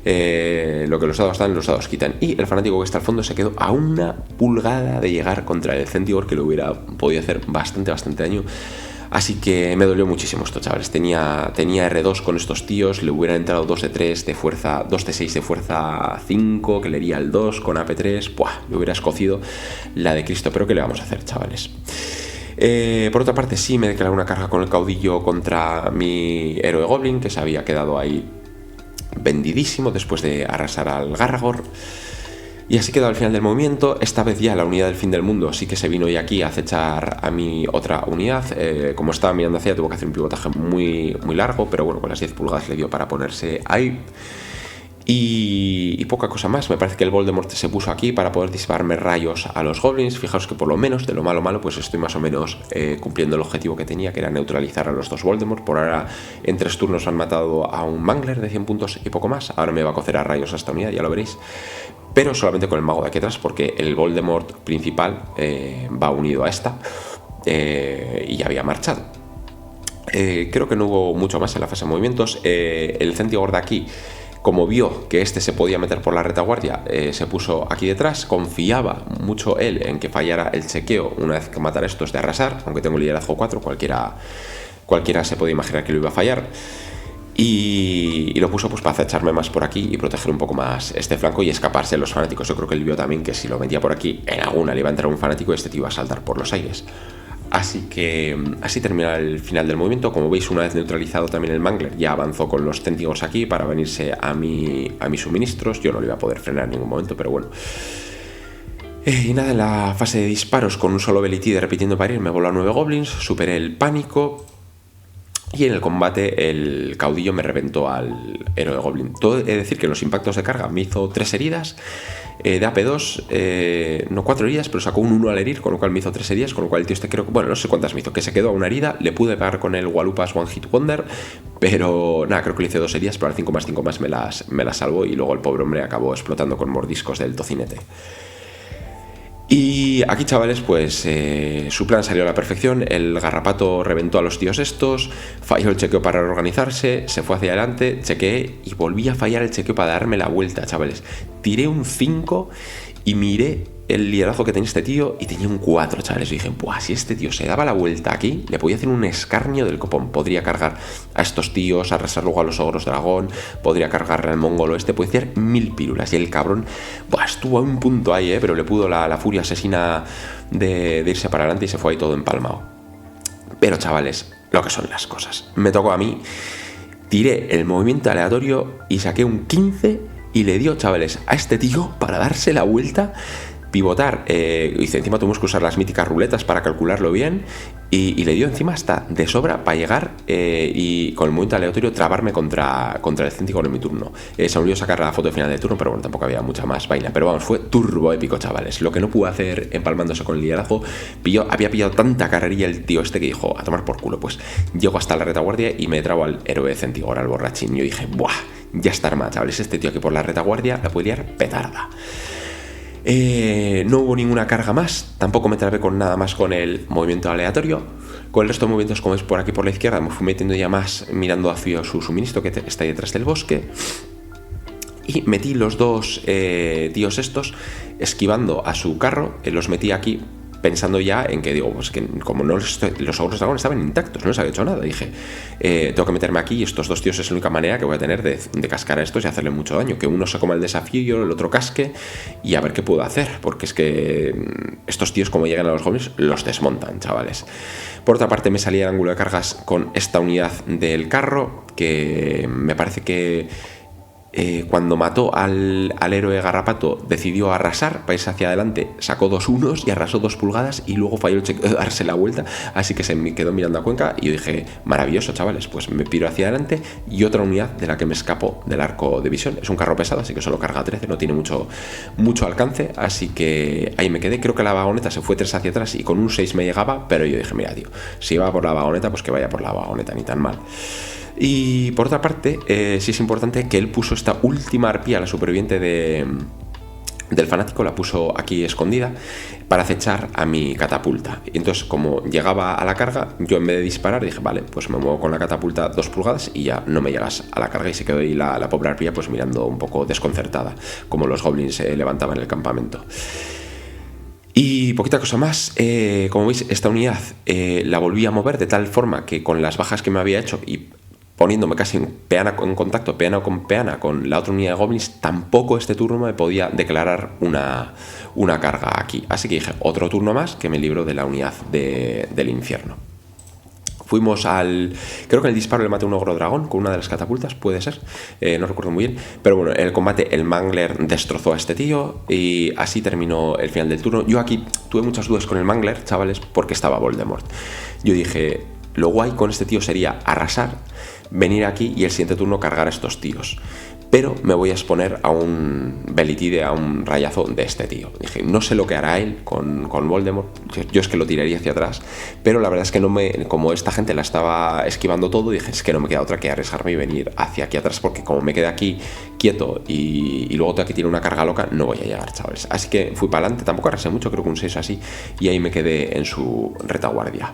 Lo que los dados dan, los dados quitan. Y el fanático que está al fondo se quedó a una pulgada de llegar contra el Centigur, que le hubiera podido hacer bastante daño. Así que me dolió muchísimo esto, chavales. Tenía R2 con estos tíos, le hubieran entrado 2 de 3 de fuerza, 2 de 6 de fuerza 5, que le iría el 2 con AP3. ¡Buah! Le hubiera escocido la de Cristo, pero ¿qué le vamos a hacer, chavales? Por otra parte, sí me declaré una carga con el caudillo contra mi héroe Goblin, que se había quedado ahí vendidísimo después de arrasar al Garragor. Y así quedó al final del movimiento. Esta vez ya la unidad del fin del mundo sí que se vino ya aquí a acechar a mi otra unidad. Como estaba mirando hacia, tuvo que hacer un pivotaje muy largo, pero bueno, con las 10 pulgadas le dio para ponerse ahí. Y poca cosa más. Me parece que el Voldemort se puso aquí para poder dispararme rayos a los goblins. Fijaos que por lo menos, de lo malo, pues estoy más o menos cumpliendo el objetivo que tenía, que era neutralizar a los 2 Voldemort. Por ahora, en 3 turnos han matado a un Mangler de 100 puntos y poco más. Ahora me va a cocer a rayos a esta unidad, ya lo veréis. Pero solamente con el mago de aquí atrás, porque el Voldemort principal va unido a esta y ya había marchado. Creo que no hubo mucho más en la fase de movimientos. El Centigur de aquí, como vio que este se podía meter por la retaguardia, se puso aquí detrás. Confiaba mucho él en que fallara el chequeo una vez que matara estos de arrasar, aunque tengo liderazgo 4, cualquiera se puede imaginar que lo iba a fallar. Y lo puso pues para acecharme más por aquí y proteger un poco más este flanco y escaparse de los fanáticos. Yo creo que él vio también que si lo metía por aquí, en alguna le iba a entrar un fanático y este tío iba a saltar por los aires. Así que así termina el final del movimiento. Como veis, una vez neutralizado también el Mangler, ya avanzó con los Centigors aquí para venirse a mis suministros. Yo no lo iba a poder frenar en ningún momento, pero bueno. Y nada, en la fase de disparos, con un solo Belitide repitiendo para ir, me voló a 9 goblins, superé el pánico. Y en el combate el caudillo me reventó al héroe Goblin. Todo he de decir que en los impactos de carga me hizo 3 heridas, de AP2, no 4 heridas, pero sacó un 1 al herir, con lo cual me hizo 3 heridas, con lo cual el tío este creo que, bueno, no sé cuántas me hizo, que se quedó a una herida, le pude pegar con el Walupas One Hit Wonder, pero nada, creo que le hice 2 heridas, pero al 5 más me las salvó y luego el pobre hombre acabó explotando con mordiscos del tocinete. Y aquí, chavales, pues su plan salió a la perfección. El garrapato reventó a los tíos estos, falló el chequeo para reorganizarse, se fue hacia adelante, chequeé y volví a fallar el chequeo para darme la vuelta, chavales. Tiré un 5 y miré el liderazgo que tenía este tío y tenía un 4, chavales. Y dije, buah, si este tío se daba la vuelta aquí, le podía hacer un escarnio del copón. Podría cargar a estos tíos, arrasar luego a los ogros dragón, podría cargarle al mongolo este, podía hacer 1000 pílulas. Y el cabrón, buah, estuvo a un punto ahí, pero le pudo la furia asesina de irse para adelante y se fue ahí todo empalmado. Pero, chavales, lo que son las cosas. Me tocó a mí, tiré el movimiento aleatorio y saqué un 15 y le dio, chavales, a este tío para darse la vuelta, pivotar, y encima tuvimos que usar las míticas ruletas para calcularlo bien y le dio encima hasta de sobra para llegar y con el movimiento aleatorio trabarme contra el Centigur en mi turno. Se me olvidó sacar la foto de final de turno, pero bueno, tampoco había mucha más vaina, pero vamos, fue turbo épico, chavales. Lo que no pude hacer empalmándose con el liderazgo, había pillado tanta carrerilla el tío este que dijo, a tomar por culo. Pues llego hasta la retaguardia y me trabo al héroe Centigur, al borrachín, y yo dije, buah, ya está armada, chavales, este tío aquí por la retaguardia la puede liar petarda. No hubo ninguna carga más, tampoco me trabé con nada más con el movimiento aleatorio. Con el resto de movimientos, como es por aquí por la izquierda, me fui metiendo ya más mirando hacia su suministro que está ahí detrás del bosque. Y metí los 2 tíos estos esquivando a su carro, los metí aquí pensando ya en que digo, pues que como no los ogros dragón estaban intactos, no les había hecho nada, dije, tengo que meterme aquí y estos 2 tíos es la única manera que voy a tener de cascar a estos y hacerle mucho daño, que uno se coma el desafío y yo el otro casque y a ver qué puedo hacer, porque es que estos tíos como llegan a los jóvenes los desmontan, chavales. Por otra parte me salía el ángulo de cargas con esta unidad del carro, que me parece que cuando mató al héroe garrapato decidió arrasar, para irse hacia adelante, sacó 2 unos y arrasó 2 pulgadas y luego falló el chequeo de darse la vuelta, así que se me quedó mirando a Cuenca y yo dije, maravilloso, chavales, pues me piro hacia adelante. Y otra unidad de la que me escapo del arco de visión, es un carro pesado, así que solo carga 13, no tiene mucho alcance, así que ahí me quedé. Creo que la vagoneta se fue 3 hacia atrás y con un 6 me llegaba, pero yo dije, mira, tío, si va por la vagoneta, pues que vaya por la vagoneta, ni tan mal. Y por otra parte, sí es importante que él puso esta última arpía, la superviviente de del fanático la puso aquí escondida para acechar a mi catapulta. Y entonces, como llegaba a la carga, yo en vez de disparar dije, vale, pues me muevo con la catapulta 2 pulgadas y ya no me llegas a la carga, y se quedó ahí la pobre arpía pues mirando un poco desconcertada, como los goblins se levantaban el campamento. Y poquita cosa más, como veis, esta unidad la volví a mover de tal forma que con las bajas que me había hecho y poniéndome casi peana con contacto, peana con la otra unidad de goblins, tampoco este turno me podía declarar una carga aquí. Así que dije, otro turno más que me libró de la unidad del infierno. Fuimos creo que en el disparo le maté un ogro dragón con una de las catapultas, puede ser, no recuerdo muy bien, pero bueno, en el combate el Mangler destrozó a este tío y así terminó el final del turno. Yo aquí tuve muchas dudas con el Mangler, chavales, porque estaba Voldemort. Yo dije, lo guay con este tío sería arrasar, venir aquí y el siguiente turno cargar a estos tíos, pero me voy a exponer a un Belitide, a un rayazo de este tío. Dije, no sé lo que hará él con Voldemort, yo es que lo tiraría hacia atrás, pero la verdad es que como esta gente la estaba esquivando todo, dije, es que no me queda otra que arriesgarme y venir hacia aquí atrás, porque como me quedé aquí quieto y luego tengo que tirar una carga loca, no voy a llegar, chavales. Así que fui para adelante, tampoco arrasé mucho, creo que un 6 así, y ahí me quedé en su retaguardia.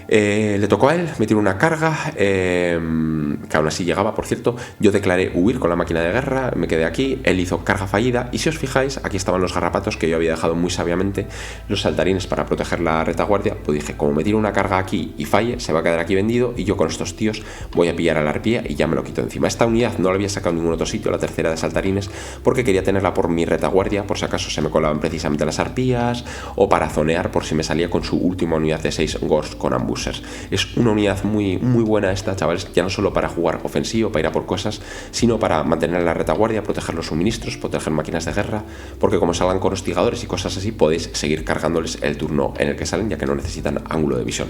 Le tocó a él, me tiró una carga, que aún así llegaba, por cierto. Yo declaré huir con la máquina de guerra, me quedé aquí, él hizo carga fallida, y si os fijáis, aquí estaban los garrapatos que yo había dejado muy sabiamente, los saltarines para proteger la retaguardia. Pues dije, como me tiro una carga aquí y falle, se va a quedar aquí vendido, y yo con estos tíos voy a pillar a la arpía y ya me lo quito encima. Esta unidad no la había sacado en ningún otro sitio, la tercera de saltarines, porque quería tenerla por mi retaguardia, por si acaso se me colaban precisamente las arpías, o para zonear por si me salía con su última unidad de 6 Gors con ambusers. Es una unidad muy, muy buena esta, chavales, ya no solo para jugar ofensivo, para ir a por cosas, sino para mantener la retaguardia, proteger los suministros, proteger máquinas de guerra, porque como salgan con hostigadores y cosas así, podéis seguir cargándoles el turno en el que salen, ya que no necesitan ángulo de visión.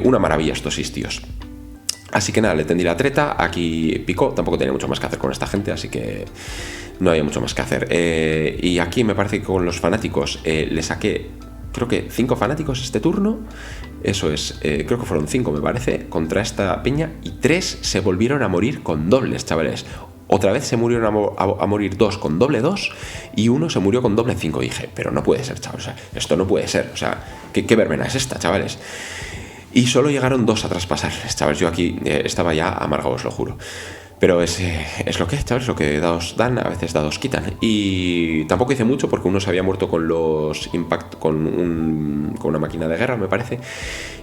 Una maravilla estos 6 tíos. Así que nada, le tendí la treta, aquí picó, tampoco tenía mucho más que hacer con esta gente, así que no había mucho más que hacer. Y aquí me parece que con los fanáticos le saqué, creo que 5 fanáticos este turno. Eso es, creo que fueron 5 me parece, contra esta peña, y 3 se volvieron a morir con dobles, chavales. Otra vez se murieron a morir 2 con doble 2 y 1 se murió con doble 5. Y dije, pero no puede ser, chavales, o sea, esto no puede ser, o sea, ¿qué verbena es esta, chavales? Y solo llegaron 2 a traspasarles, chavales. Yo aquí estaba ya amargado, os lo juro. Pero es lo que es, chavales, lo que dados dan, a veces dados quitan. Y tampoco hice mucho porque uno se había muerto con los impact, con una máquina de guerra, me parece.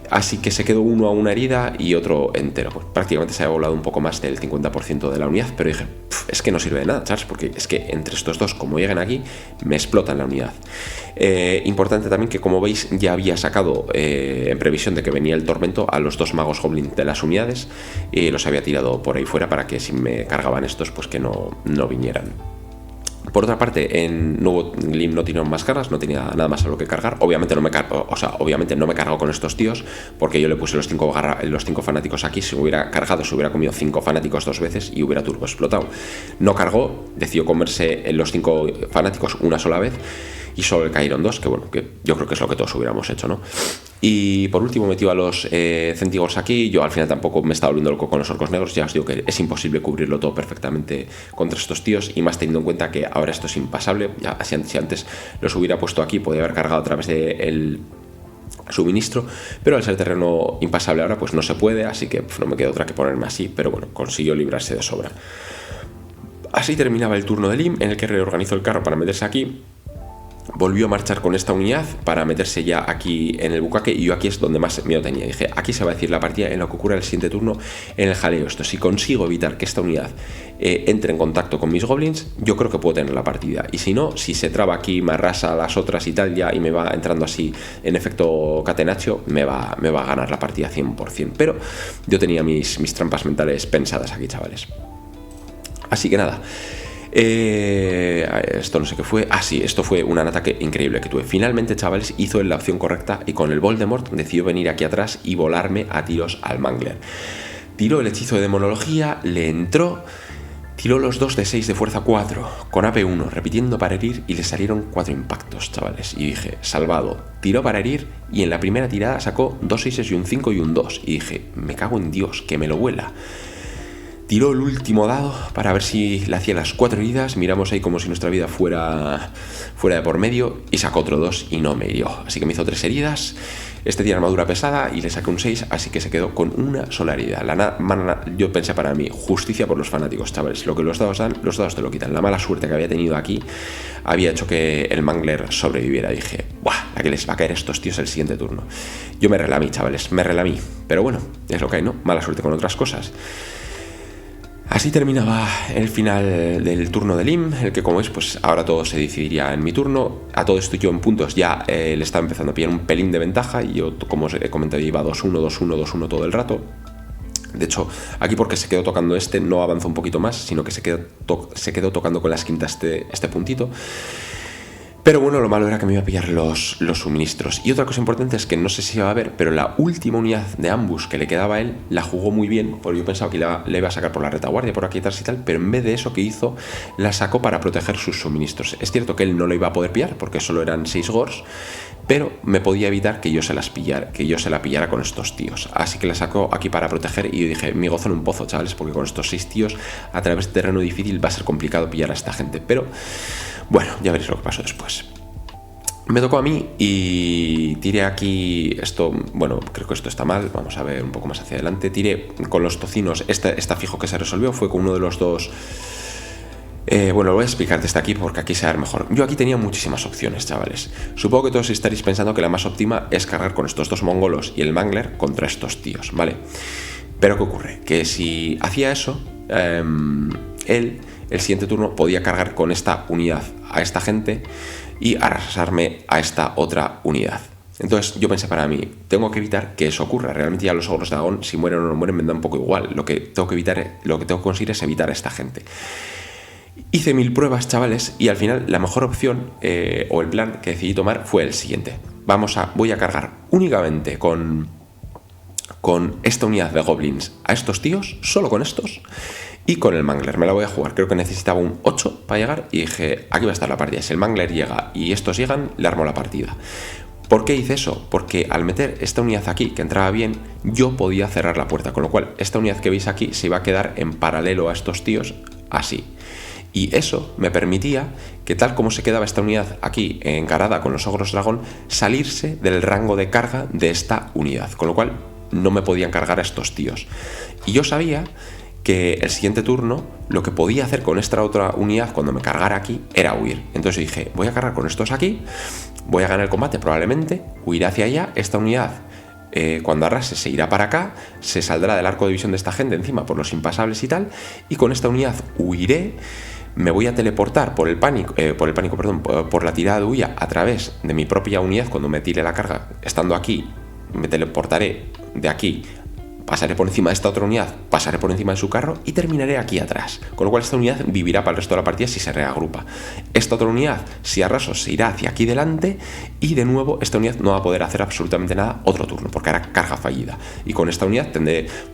Así que se quedó uno a una herida y otro entero. Pues prácticamente se había volado un poco más del 50% de la unidad. Pero dije, es que no sirve de nada, chavales, porque es que entre estos dos, como lleguen aquí, me explotan la unidad. Importante también que, como veis, ya había sacado, en previsión de que venía el tormento, a los 2 magos goblin de las unidades, y los había tirado por ahí fuera para que si me cargaban estos, pues que no vinieran. Por otra parte, en nuevo Lim no tiene más cargas, no tenía nada más a lo que cargar. Obviamente no me cargo con estos tíos, porque yo le puse los 5 fanáticos aquí. Si hubiera cargado, se hubiera comido 5 fanáticos 2 veces y hubiera turbo explotado. No cargó, decidió comerse los 5 fanáticos una sola vez y solo le cayeron 2, que bueno, que yo creo que es lo que todos hubiéramos hecho, ¿no? Y por último metió a los Centigors aquí. Yo al final tampoco me estaba volviendo loco con los orcos negros. Ya os digo que es imposible cubrirlo todo perfectamente contra estos tíos, y más teniendo en cuenta que ahora esto es impasable. Ya, si antes los hubiera puesto aquí, podía haber cargado a través del suministro, pero al ser terreno impasable ahora, pues no se puede, así que no me queda otra que ponerme así. Pero bueno, consiguió librarse de sobra. Así terminaba el turno de Lim, en el que reorganizó el carro para meterse aquí. Volvió a marchar con esta unidad para meterse ya aquí en el bucaque, y yo aquí es donde más miedo tenía. Dije, aquí se va a decir la partida en lo que ocurra el siguiente turno en el jaleo. Esto, si consigo evitar que esta unidad entre en contacto con mis goblins, yo creo que puedo tener la partida. Y si no, si se traba aquí, me arrasa a las otras y tal, ya, y me va entrando así en efecto catenaccio, me va a ganar la partida 100%. Pero yo tenía mis trampas mentales pensadas aquí, chavales. Así que nada, esto no sé qué fue. Sí, esto fue un ataque increíble que tuve. Finalmente, chavales, hizo la opción correcta y con el Voldemort decidió venir aquí atrás y volarme a tiros al Mangler. Tiró el hechizo de demonología, le entró, tiró los 2 de 6 de fuerza 4 con AP1, repitiendo para herir, y le salieron 4 impactos, chavales. Y dije, salvado. Tiró para herir y en la primera tirada sacó 2 6 y un 5 y un 2. Y dije, me cago en Dios, que me lo vuela. tiró el último dado para ver si le hacía las 4 heridas. Miramos ahí como si nuestra vida fuera de por medio y sacó otro 2 y no me hirió. Así que me hizo 3 heridas. Este tiene armadura pesada y le saqué un 6, así que se quedó con una sola herida. Yo pensé para mí, justicia por los fanáticos, chavales. Lo que los dados dan, los dados te lo quitan. La mala suerte que había tenido aquí había hecho que el Mangler sobreviviera. Dije, ¡buah! La que les va a caer a estos tíos el siguiente turno. Yo me relamí, chavales, me relamí. Pero bueno, es lo que hay, ¿no? Mala suerte con otras cosas. Así terminaba el final del turno de Lim, el que como veis, pues ahora todo se decidiría en mi turno. A todo esto yo en puntos ya le estaba empezando a pillar un pelín de ventaja y yo, como os he comentado, iba 2-1, 2-1, 2-1 todo el rato. De hecho, aquí porque se quedó tocando no avanzó un poquito más, sino que se quedó tocando con la esquinta este puntito. Pero bueno, lo malo era que me iba a pillar los suministros. Y otra cosa importante es que no sé si va a ver, pero la última unidad de ambush que le quedaba a él la jugó muy bien, porque yo pensaba que le iba a sacar por la retaguardia, por aquí atrás y tal, pero en vez de eso que hizo, la sacó para proteger sus suministros. Es cierto que él no lo iba a poder pillar, porque solo eran 6 gors, pero me podía evitar que yo se la pillara con estos tíos. Así que la sacó aquí para proteger y yo dije, mi gozo en un pozo, chavales, porque con estos 6 tíos a través de terreno difícil va a ser complicado pillar a esta gente. Pero bueno, ya veréis lo que pasó después. Me tocó a mí y tiré aquí esto, bueno, creo que esto está mal, vamos a ver un poco más hacia adelante. Tiré con los tocinos, esta fijo que se resolvió fue con uno de los dos. Bueno, lo voy a explicar desde aquí porque aquí se va a ver mejor. Yo aquí tenía muchísimas opciones, chavales. Supongo que todos estaréis pensando que la más óptima es cargar con estos dos mongolos y el Mangler contra estos tíos, ¿vale? Pero ¿qué ocurre? Que si hacía eso, el siguiente turno podía cargar con esta unidad a esta gente y arrasarme a esta otra unidad. Entonces yo pensé para mí, tengo que evitar que eso ocurra. Realmente ya los ogros de dragón, si mueren o no mueren, me da un poco igual. Lo que tengo que conseguir es evitar a esta gente. Hice 1000 pruebas, chavales, y al final la mejor opción o el plan que decidí tomar fue el siguiente. Voy a cargar únicamente con esta unidad de goblins a estos tíos, solo con estos, y con el Mangler. Me la voy a jugar, creo que necesitaba un 8 para llegar y dije, aquí va a estar la partida. Si el Mangler llega y estos llegan, le armo la partida. ¿Por qué hice eso? Porque al meter esta unidad aquí, que entraba bien, yo podía cerrar la puerta, con lo cual esta unidad que veis aquí se iba a quedar en paralelo a estos tíos, así. Y eso me permitía que, tal como se quedaba esta unidad aquí encarada con los ogros dragón, salirse del rango de carga de esta unidad, con lo cual no me podían cargar a estos tíos. Y yo sabía que el siguiente turno lo que podía hacer con esta otra unidad cuando me cargara aquí era huir. Entonces dije, voy a cargar con estos aquí, voy a ganar el combate probablemente, huiré hacia allá, esta unidad cuando arrase se irá para acá, se saldrá del arco de visión de esta gente encima por los impasables y tal, y con esta unidad huiré. Me voy a teleportar por la tirada de huya a través de mi propia unidad cuando me tire la carga. Estando aquí, me teleportaré de aquí, pasaré por encima de esta otra unidad, pasaré por encima de su carro y terminaré aquí atrás. Con lo cual esta unidad vivirá para el resto de la partida si se reagrupa. Esta otra unidad, si arraso, se irá hacia aquí delante y de nuevo esta unidad no va a poder hacer absolutamente nada otro turno porque hará carga fallida. Y con esta unidad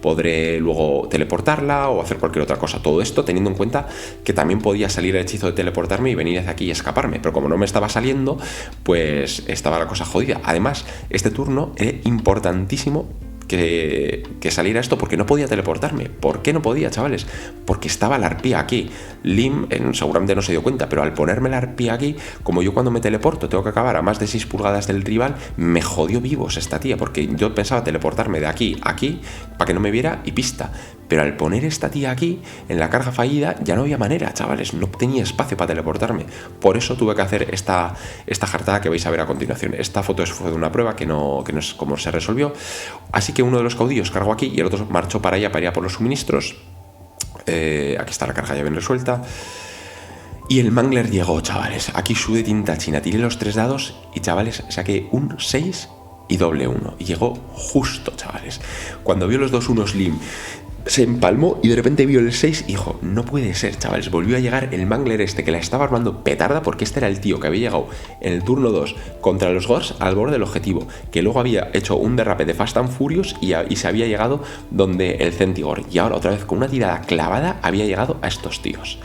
podré luego teleportarla o hacer cualquier otra cosa. Todo esto teniendo en cuenta que también podía salir el hechizo de teleportarme y venir hacia aquí y escaparme. Pero como no me estaba saliendo, pues estaba la cosa jodida. Además, este turno era importantísimo que saliera esto porque no podía teleportarme. ¿Por qué no podía, chavales? Porque estaba la arpía aquí. Lim seguramente no se dio cuenta, pero al ponerme la arpía aquí, como yo cuando me teleporto tengo que acabar a más de 6 pulgadas del rival, me jodió vivos esta tía, porque yo pensaba teleportarme de aquí a aquí para que no me viera y pista. Pero al poner esta tía aquí, en la carga fallida, ya no había manera, chavales, no tenía espacio para teleportarme. Por eso tuve que hacer esta jartada que vais a ver a continuación. Esta foto fue de una prueba que no es como se resolvió. Así que uno de los caudillos cargó aquí y el otro marchó para allá para ir a por los suministros. Aquí está la carga ya bien resuelta. Y el Mangler llegó, chavales. Aquí sudé tinta china, tiré los 3 dados y, chavales, saqué un 6 y doble 1. Y llegó justo, chavales. Cuando vio los 2 unos Lim, se empalmó y de repente vio el 6 y dijo, no puede ser, chavales, volvió a llegar el Mangler que la estaba armando petarda, porque este era el tío que había llegado en el turno 2 contra los Gors al borde del objetivo, que luego había hecho un derrape de Fast and Furious y se había llegado donde el Centigor, y ahora otra vez con una tirada clavada había llegado a estos tíos.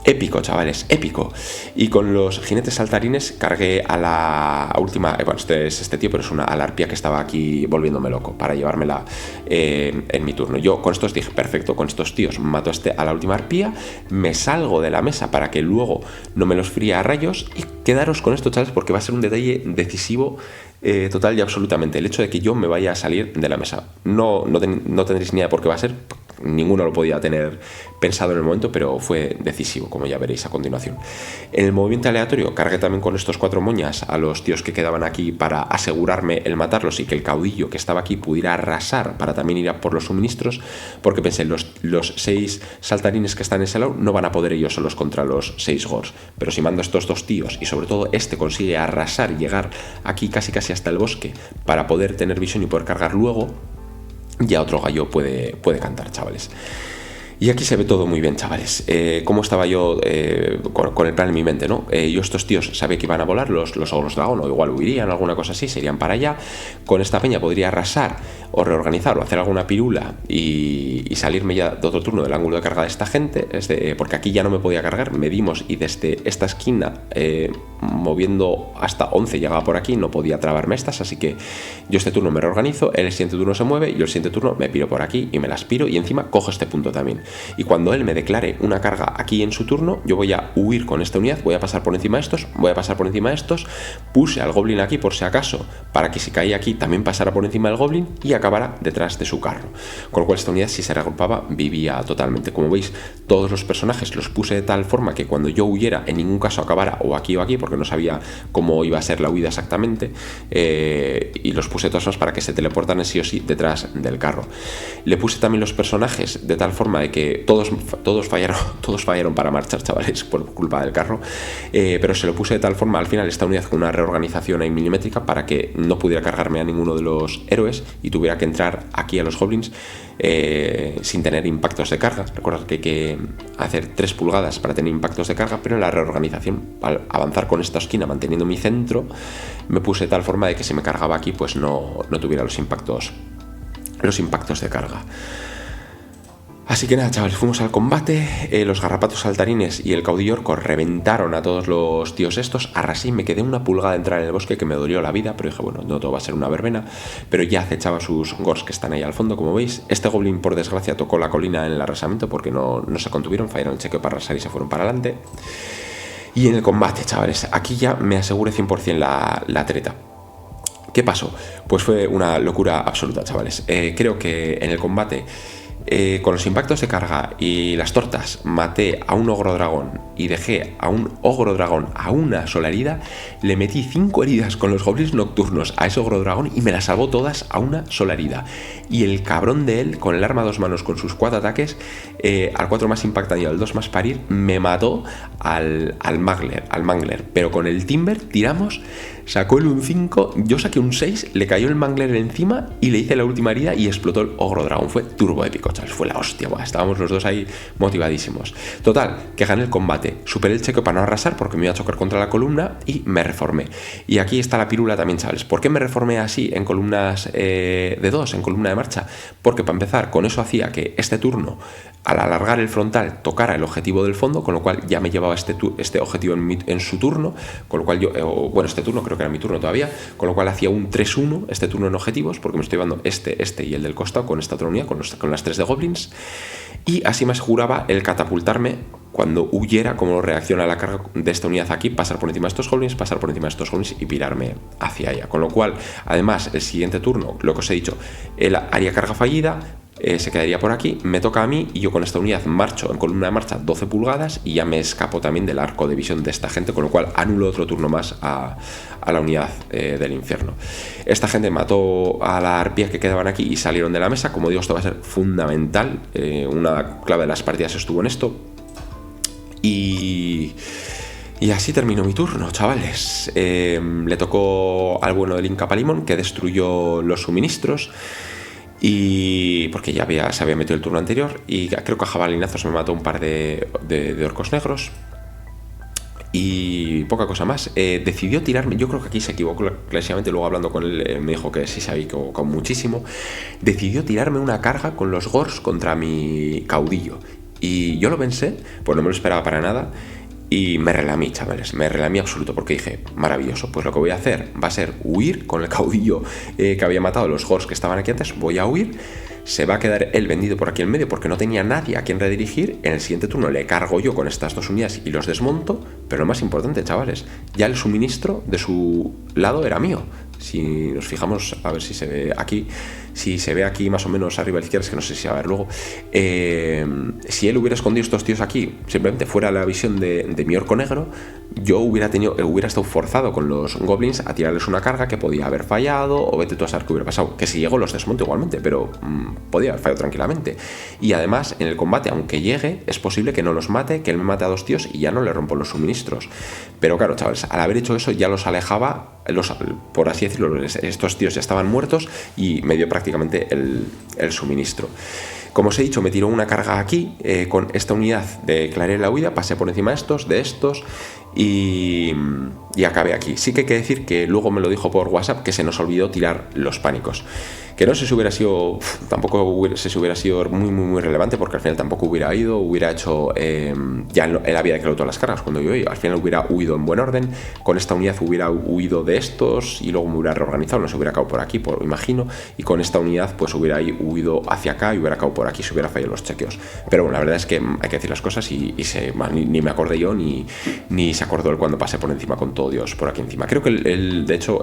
Épico, chavales, épico. Y con los jinetes saltarines cargué a la última... bueno, este tío, pero es a la arpía que estaba aquí volviéndome loco para llevármela en mi turno. Yo con estos dije, perfecto, con estos tíos mato a la última arpía, me salgo de la mesa para que luego no me los fría a rayos, y quedaros con esto, chavales, porque va a ser un detalle decisivo total y absolutamente. El hecho de que yo me vaya a salir de la mesa. No tendréis ni idea por qué va a ser. Ninguno lo podía tener pensado en el momento, pero fue decisivo, como ya veréis a continuación. En el movimiento aleatorio cargué también con estos 4 moñas a los tíos que quedaban aquí para asegurarme el matarlos y que el caudillo que estaba aquí pudiera arrasar para también ir a por los suministros, porque pensé, los 6 saltarines que están en ese lado no van a poder ellos solos contra los 6 gors, pero si mando a estos 2 tíos y sobre todo este consigue arrasar y llegar aquí casi hasta el bosque para poder tener visión y poder cargar luego, ya otro gallo puede cantar, chavales. Y aquí se ve todo muy bien, chavales. Cómo estaba yo con el plan en mi mente, ¿no? Yo estos tíos sabía que iban a volar los ogros dragón, o igual huirían o alguna cosa así, se irían para allá. Con esta peña podría arrasar o reorganizar o hacer alguna pirula y salirme ya de otro turno del ángulo de carga de esta gente, porque aquí ya no me podía cargar, medimos y desde esta esquina moviendo hasta 11 llegaba por aquí, no podía trabarme estas, así que yo este turno me reorganizo, el siguiente turno se mueve y yo el siguiente turno me piro por aquí y me las piro y encima cojo este punto también. Y cuando él me declare una carga aquí en su turno, yo voy a huir con esta unidad, voy a pasar por encima de estos, puse al goblin aquí por si acaso, para que si caía aquí también pasara por encima del goblin y acabara detrás de su carro. Con lo cual esta unidad, si se reagrupaba, vivía totalmente. Como veis, todos los personajes los puse de tal forma que cuando yo huyera, en ningún caso acabara o aquí, porque no sabía cómo iba a ser la huida exactamente, y los puse de todas formas para que se teleportaran sí o sí detrás del carro. Le puse también los personajes de tal forma de que todos fallaron para marchar, chavales, por culpa del carro, pero se lo puse de tal forma al final esta unidad con una reorganización ahí milimétrica para que no pudiera cargarme a ninguno de los héroes y tuviera que entrar aquí a los goblins sin tener impactos de carga. Recordad que hay que hacer 3 pulgadas para tener impactos de carga, pero en la reorganización, al avanzar con esta esquina manteniendo mi centro, me puse de tal forma de que si me cargaba aquí pues no tuviera los impactos de carga. Así que nada, chavales, fuimos al combate, los garrapatos saltarines y el caudillo orco reventaron a todos los tíos estos, arrasé y me quedé una pulgada de entrar en el bosque que me dolió la vida, pero dije, bueno, no todo va a ser una verbena, pero ya acechaba sus gors que están ahí al fondo, como veis. Este goblin, por desgracia, tocó la colina en el arrasamiento porque no se contuvieron, fallaron el chequeo para arrasar y se fueron para adelante. Y en el combate, chavales, aquí ya me aseguré 100% la treta. ¿Qué pasó? Pues fue una locura absoluta, chavales. Creo que en el combate, con los impactos de carga y las tortas, maté a un ogro dragón y dejé a un ogro dragón a una sola herida. Le metí 5 heridas con los goblins nocturnos a ese ogro dragón y me las salvó todas a una sola herida. Y el cabrón de él, con el arma a 2 manos, con sus 4 ataques, al 4 más impactar y al 2 más parir, me mató al mangler. Pero con el timber tiramos, sacó el un 5, yo saqué un 6, le cayó el mangler encima y le hice la última herida y explotó el ogro dragón. Fue turbo épico, chavales, fue la hostia. Buah, estábamos los dos ahí motivadísimos. Total, que gané el combate, superé el chequeo para no arrasar porque me iba a chocar contra la columna y me reformé. Y aquí está la pirula también, chavales. ¿Por qué me reformé así en columnas de 2, en columna de marcha? Porque para empezar, con eso hacía que este turno, al alargar el frontal, tocara el objetivo del fondo, con lo cual ya me llevaba este objetivo en su turno, con lo cual yo, este turno creo que era mi turno todavía, con lo cual hacía un 3-1 este turno en objetivos, porque me estoy llevando este y el del costado con esta otra unidad, con las 3 de goblins, y así me aseguraba el catapultarme cuando huyera, como reacciona a la carga de esta unidad aquí, pasar por encima de estos goblins, y pirarme hacia ella. Con lo cual, además, el siguiente turno, lo que os he dicho, él haría carga fallida, se quedaría por aquí, me toca a mí y yo con esta unidad marcho en columna de marcha 12 pulgadas y ya me escapo también del arco de visión de esta gente, con lo cual anulo otro turno más a la unidad del infierno. Esta gente mató a la arpía que quedaban aquí y salieron de la mesa. Como digo, esto va a ser fundamental, una clave de las partidas estuvo en esto. Y así terminó mi turno, chavales. Le tocó al bueno del Inca Palimón, que destruyó los suministros, y porque ya se había metido el turno anterior, y creo que a jabalinazos me mató un par de orcos negros y poca cosa más. Decidió tirarme, yo creo que aquí se equivocó clarísimamente, luego hablando con él me dijo que sí se había equivocado muchísimo. Decidió tirarme una carga con los gors contra mi caudillo Y yo lo pensé, pues no me lo esperaba para nada. Y me relamí, chavales, me relamí absoluto, porque dije, maravilloso, pues lo que voy a hacer va a ser huir con el caudillo que había matado a los hordes que estaban aquí antes. Voy a huir, se va a quedar él vendido por aquí en medio porque no tenía nadie a quien redirigir. En el siguiente turno le cargo yo con estas 2 unidades y los desmonto. Pero lo más importante, chavales, ya el suministro de su lado era mío. Si nos fijamos, a ver si se ve aquí, si se ve aquí más o menos arriba a la izquierda, es que no sé si va a ver luego, si él hubiera escondido estos tíos aquí, simplemente fuera la visión de mi orco negro, yo hubiera estado forzado con los goblins a tirarles una carga que podía haber fallado, o vete tú a saber qué hubiera pasado, que si llego los desmonto igualmente, pero podía haber fallado tranquilamente. Y además, en el combate, aunque llegue, es posible que no los mate, que él me mate a 2 tíos y ya no le rompo los suministros. Pero claro, chavales, al haber hecho eso ya los alejaba, por así decirlo, estos tíos ya estaban muertos y me dio prácticamente el suministro. Como os he dicho, me tiró una carga aquí, con esta unidad declaré la huida, pasé por encima de estos y acabé aquí. Sí que hay que decir que luego me lo dijo por WhatsApp que se nos olvidó tirar los pánicos. Que no sé si hubiera sido, tampoco sé si hubiera sido muy relevante, porque al final tampoco hubiera ido, hubiera hecho, ya él había declarado todas las cargas cuando yo iba, al final hubiera huido en buen orden, con esta unidad hubiera huido de estos y luego me hubiera reorganizado, no se hubiera acabado por aquí, imagino, y con esta unidad pues hubiera huido hacia acá y hubiera acabado por aquí, se hubiera fallado los chequeos. Pero bueno, la verdad es que hay que decir las cosas y ni me acordé yo, ni se acordó él cuando pasé por encima con todo Dios por aquí encima. Creo que de hecho,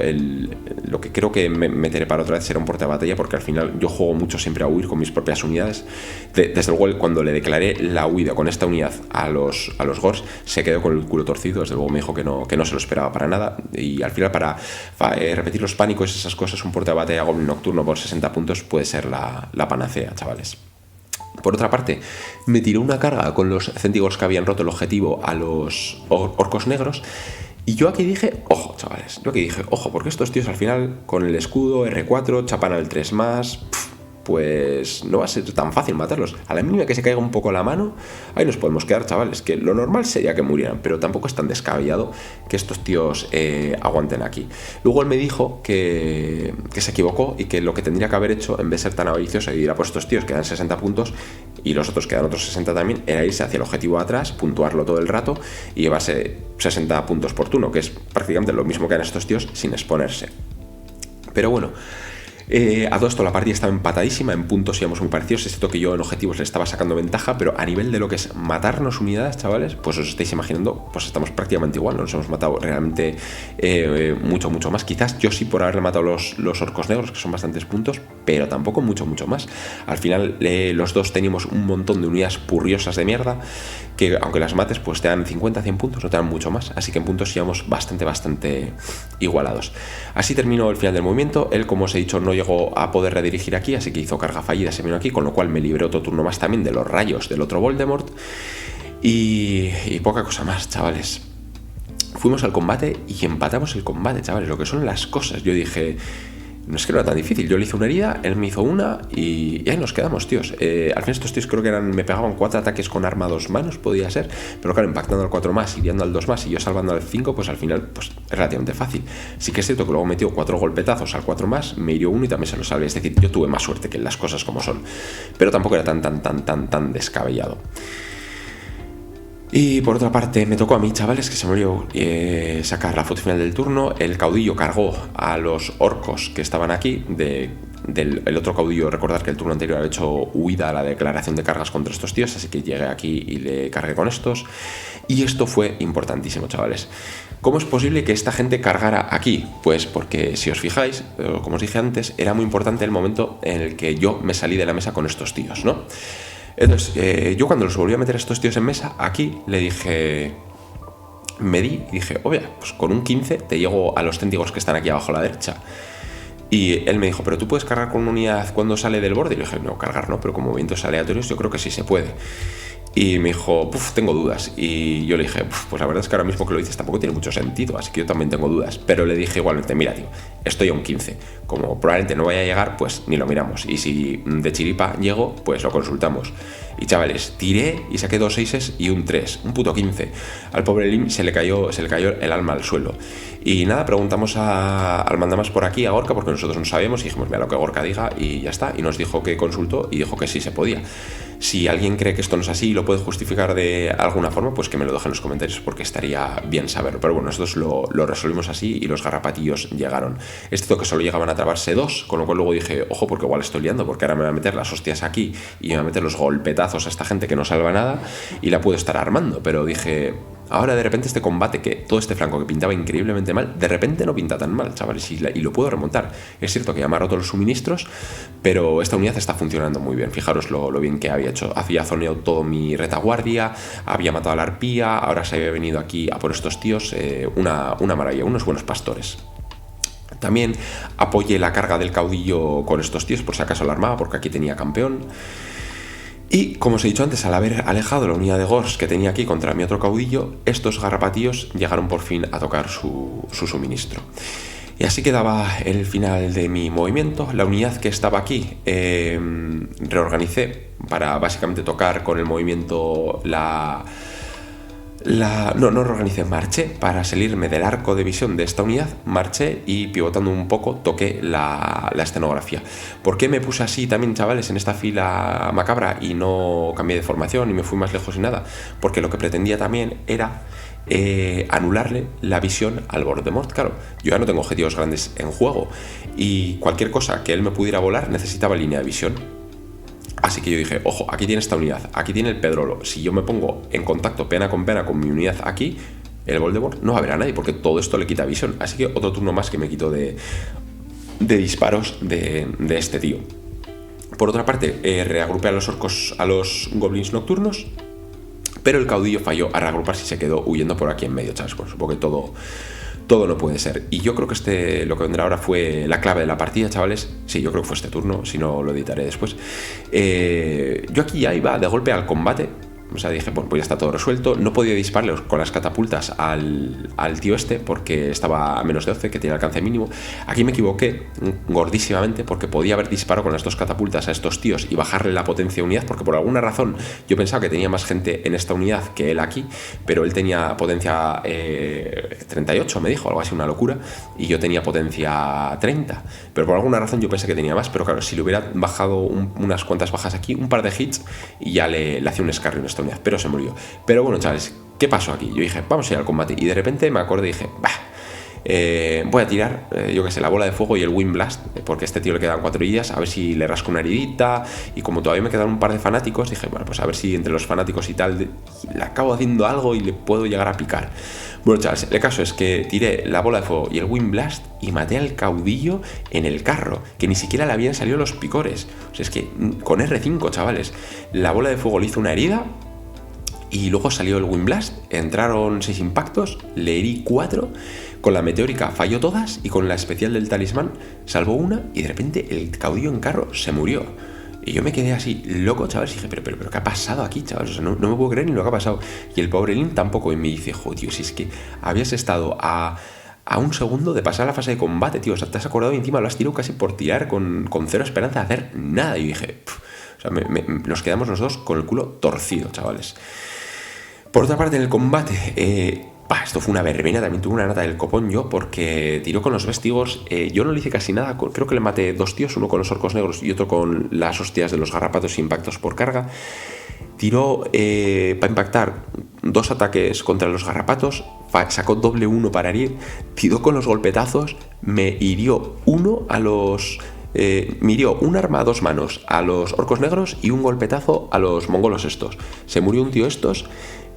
lo que creo que me meteré para otra vez será un porte de batalla, porque al final yo juego mucho siempre a huir con mis propias unidades. Desde luego, cuando le declaré la huida con esta unidad a los Gors, se quedó con el culo torcido. Desde luego me dijo que no se lo esperaba para nada, y al final para repetir los pánicos y esas cosas, un porte de batalla Goblin nocturno por 60 puntos puede ser la panacea, chavales. Por otra parte, me tiró una carga con los Centigors que habían roto el objetivo a los orcos negros. Y yo aquí dije, ojo, chavales, ojo, porque estos tíos al final, con el escudo R4, chapan al 3+, pues no va a ser tan fácil matarlos. A la mínima que se caiga un poco la mano, ahí nos podemos quedar, chavales, que lo normal sería que murieran, pero tampoco es tan descabellado que estos tíos aguanten aquí. Luego él me dijo que se equivocó y que lo que tendría que haber hecho, en vez de ser tan avaricioso y ir a por estos tíos que dan 60 puntos y los otros que dan otros 60 también, era irse hacia el objetivo de atrás, puntuarlo todo el rato y llevarse 60 puntos por turno, que es prácticamente lo mismo que dan estos tíos sin exponerse. Pero bueno, a todo esto la partida estaba empatadísima, en puntos íbamos muy parecidos, es cierto que yo en objetivos le estaba sacando ventaja, pero a nivel de lo que es matarnos unidades, chavales, pues os estáis imaginando, pues estamos prácticamente igual, no nos hemos matado realmente mucho más. Quizás yo sí por haberle matado los orcos negros, que son bastantes puntos, pero tampoco mucho más. Al final los dos teníamos un montón de unidades purriosas de mierda, que aunque las mates pues te dan 50-100 puntos, no te dan mucho más, así que en puntos íbamos bastante igualados. Así terminó el final del movimiento. Él, como os he dicho, no llegó a poder redirigir aquí, así que hizo carga fallida, se vino aquí, con lo cual me libré otro turno más también de los rayos del otro Voldemort y poca cosa más, chavales. Fuimos al combate y empatamos el combate, chavales, lo que son las cosas. Yo dije, no es que no era tan difícil, yo le hice una herida, él me hizo una y ahí nos quedamos, tíos. Al final estos tíos creo que me pegaban 4 ataques con arma a 2 manos, podía ser, pero claro, impactando al 4+, hiriendo al 2+, y yo salvando al 5, pues al final pues es relativamente fácil. Sí que es cierto que luego metió 4 golpetazos al 4+, me hirió 1 y también se lo salvé, es decir, yo tuve más suerte que las cosas como son, pero tampoco era tan descabellado. Y por otra parte me tocó a mí, chavales, que se me olvidó sacar la foto final del turno. El caudillo cargó a los orcos que estaban aquí. El otro caudillo, recordad que el turno anterior había hecho huida a la declaración de cargas contra estos tíos, así que llegué aquí y le cargué con estos. Y esto fue importantísimo, chavales. ¿Cómo es posible que esta gente cargara aquí? Pues porque, si os fijáis, como os dije antes, era muy importante el momento en el que yo me salí de la mesa con estos tíos, ¿no? Entonces, yo cuando los volví a meter a estos tíos en mesa, aquí le dije, medí y dije, obvia, pues con un 15 te llego a los céntigos que están aquí abajo a la derecha. Y él me dijo, pero tú puedes cargar con una unidad cuando sale del borde. Y le dije, no, cargar no, pero con movimientos aleatorios yo creo que sí se puede. Y me dijo, tengo dudas. Y yo le dije, pues la verdad es que ahora mismo que lo dices tampoco tiene mucho sentido, así que yo también tengo dudas. Pero le dije igualmente, mira, tío, estoy a un 15. Como probablemente no vaya a llegar, pues ni lo miramos. Y si de chiripa llego, pues lo consultamos. Y chavales, tiré y saqué 2 6 y un 3, un puto 15. Al pobre Lim se le cayó el alma al suelo. Y nada, preguntamos al mandamás por aquí, a Gorka, porque nosotros no sabíamos, y dijimos, mira lo que Gorka diga, y ya está. Y nos dijo que consultó y dijo que sí se podía. Si alguien cree que esto no es así y lo puede justificar de alguna forma, pues que me lo deje en los comentarios, porque estaría bien saberlo. Pero bueno, nosotros lo resolvimos así y los garrapatillos llegaron. Es cierto que solo llegaban a trabarse 2, con lo cual luego dije, ojo, porque igual estoy liando, porque ahora me voy a meter las hostias aquí y me voy a meter los golpetazos a esta gente que no salva nada y la puedo estar armando. Pero dije, ahora de repente este combate, que todo este flanco que pintaba increíblemente mal, de repente no pinta tan mal, chavales, y lo puedo remontar. Es cierto que ya me ha roto los suministros, pero esta unidad está funcionando muy bien. Fijaros lo bien que había hecho. Había zoneado todo mi retaguardia, había matado a la arpía, ahora se había venido aquí a por estos tíos. Una maravilla, unos buenos pastores. También apoyé la carga del caudillo con estos tíos, por si acaso la armaba, porque aquí tenía campeón. Y, como os he dicho antes, al haber alejado la unidad de Gors que tenía aquí contra mi otro caudillo, estos garrapatíos llegaron por fin a tocar su suministro. Y así quedaba el final de mi movimiento. La unidad que estaba aquí reorganicé para básicamente tocar con el movimiento no reorganicé, marché para salirme del arco de visión de esta unidad, marché y pivotando un poco toqué la escenografía. ¿Por qué me puse así también, chavales, en esta fila macabra y no cambié de formación y me fui más lejos y nada? Porque lo que pretendía también era anularle la visión al Voldemort. Claro, yo ya no tengo objetivos grandes en juego y cualquier cosa que él me pudiera volar necesitaba línea de visión. Así que yo dije, ojo, aquí tiene esta unidad, aquí tiene el Pedrolo. Si yo me pongo en contacto pena con mi unidad aquí, el Voldemort no va a ver a nadie, porque todo esto le quita visión. Así que otro turno más que me quito de disparos de este tío. Por otra parte, reagrupé a los orcos, a los goblins nocturnos, pero el caudillo falló a reagruparse y se quedó huyendo por aquí en medio, chavales. Pues supongo que todo no puede ser. Y yo creo que lo que vendrá ahora fue la clave de la partida, chavales. Sí, yo creo que fue este turno, si no lo editaré después. Yo aquí ya iba de golpe al combate. O sea, dije, bueno, pues ya está todo resuelto. No podía dispararle con las catapultas al tío este, porque estaba a menos de 12, que tiene alcance mínimo. Aquí me equivoqué gordísimamente, porque podía haber disparado con las 2 catapultas a estos tíos y bajarle la potencia de unidad, porque por alguna razón yo pensaba que tenía más gente en esta unidad que él aquí, pero él tenía potencia 38, me dijo, algo así, una locura, y yo tenía potencia 30. Pero por alguna razón yo pensé que tenía más, pero claro, si le hubiera bajado unas cuantas bajas aquí, un par de hits, y ya le hacía un escarrio en esta unidad, pero se murió. Pero bueno, chavales, ¿qué pasó aquí? Yo dije, vamos a ir al combate, y de repente me acordé y dije, voy a tirar, yo que sé, la bola de fuego y el Wind Blast, porque a este tío le quedan 4 heridas, a ver si le rasco una heridita. Y como todavía me quedan un par de fanáticos, dije, bueno, pues a ver si entre los fanáticos y tal le acabo haciendo algo y le puedo llegar a picar. Bueno, chavales, el caso es que tiré la bola de fuego y el Wind Blast y maté al caudillo en el carro, que ni siquiera le habían salido los picores. O sea, es que con R5, chavales, la bola de fuego le hizo una herida. Y luego salió el Wind Blast, entraron 6 impactos, le herí 4, con la meteórica falló todas y con la especial del talismán salvó una y de repente el caudillo en carro se murió. Y yo me quedé así loco, chavales, y dije, pero ¿qué ha pasado aquí, chavales? O sea, no me puedo creer ni lo que ha pasado. Y el pobre Link tampoco, y me dice, joder, tío, si es que habías estado a un segundo de pasar la fase de combate, tío, o sea, te has acordado y encima lo has tirado casi por tirar con 0 esperanza de hacer nada. Y yo dije, o sea, nos quedamos los dos con el culo torcido, chavales. Por otra parte, en el combate, esto fue una verbena, también tuve una nata del copón yo, porque tiró con los vestigos. Yo no le hice casi nada, creo que le maté 2 tíos, uno con los orcos negros y otro con las hostias de los garrapatos y impactos por carga. Tiró para impactar 2 ataques contra los garrapatos, sacó doble 1 para herir, tiró con los golpetazos, me hirió me hirió un arma a 2 manos a los orcos negros y un golpetazo a los mongolos estos. Se murió un tío estos.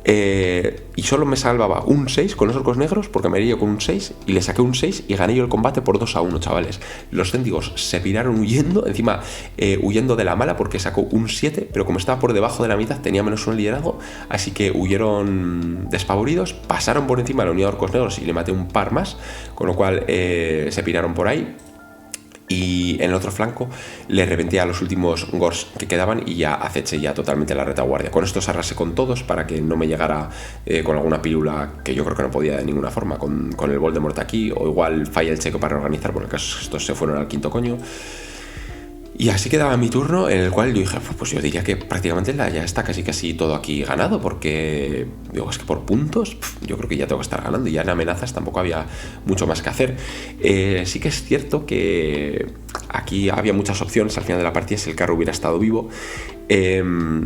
Y solo me salvaba un 6 con los orcos negros, porque me hería con un 6 y le saqué un 6 y gané yo el combate por 2-1, chavales. Los céntigos se piraron huyendo, encima huyendo de la mala, porque sacó un 7, pero como estaba por debajo de la mitad tenía menos 1 liderazgo, así que huyeron despavoridos, pasaron por encima de la unidad de orcos negros y le maté un par más, con lo cual se piraron por ahí. Y en el otro flanco le reventé a los últimos Gors que quedaban y ya aceché ya totalmente la retaguardia. Con esto se arrasé con todos para que no me llegara con alguna pílula, que yo creo que no podía de ninguna forma, con el Voldemort aquí, o igual falla el checo para reorganizar, porque estos se fueron al quinto coño. Y así quedaba mi turno, en el cual yo dije, pues yo diría que prácticamente ya está casi todo aquí ganado, porque digo, es que por puntos yo creo que ya tengo que estar ganando, y ya en amenazas tampoco había mucho más que hacer. Sí que es cierto que aquí había muchas opciones al final de la partida si el carro hubiera estado vivo,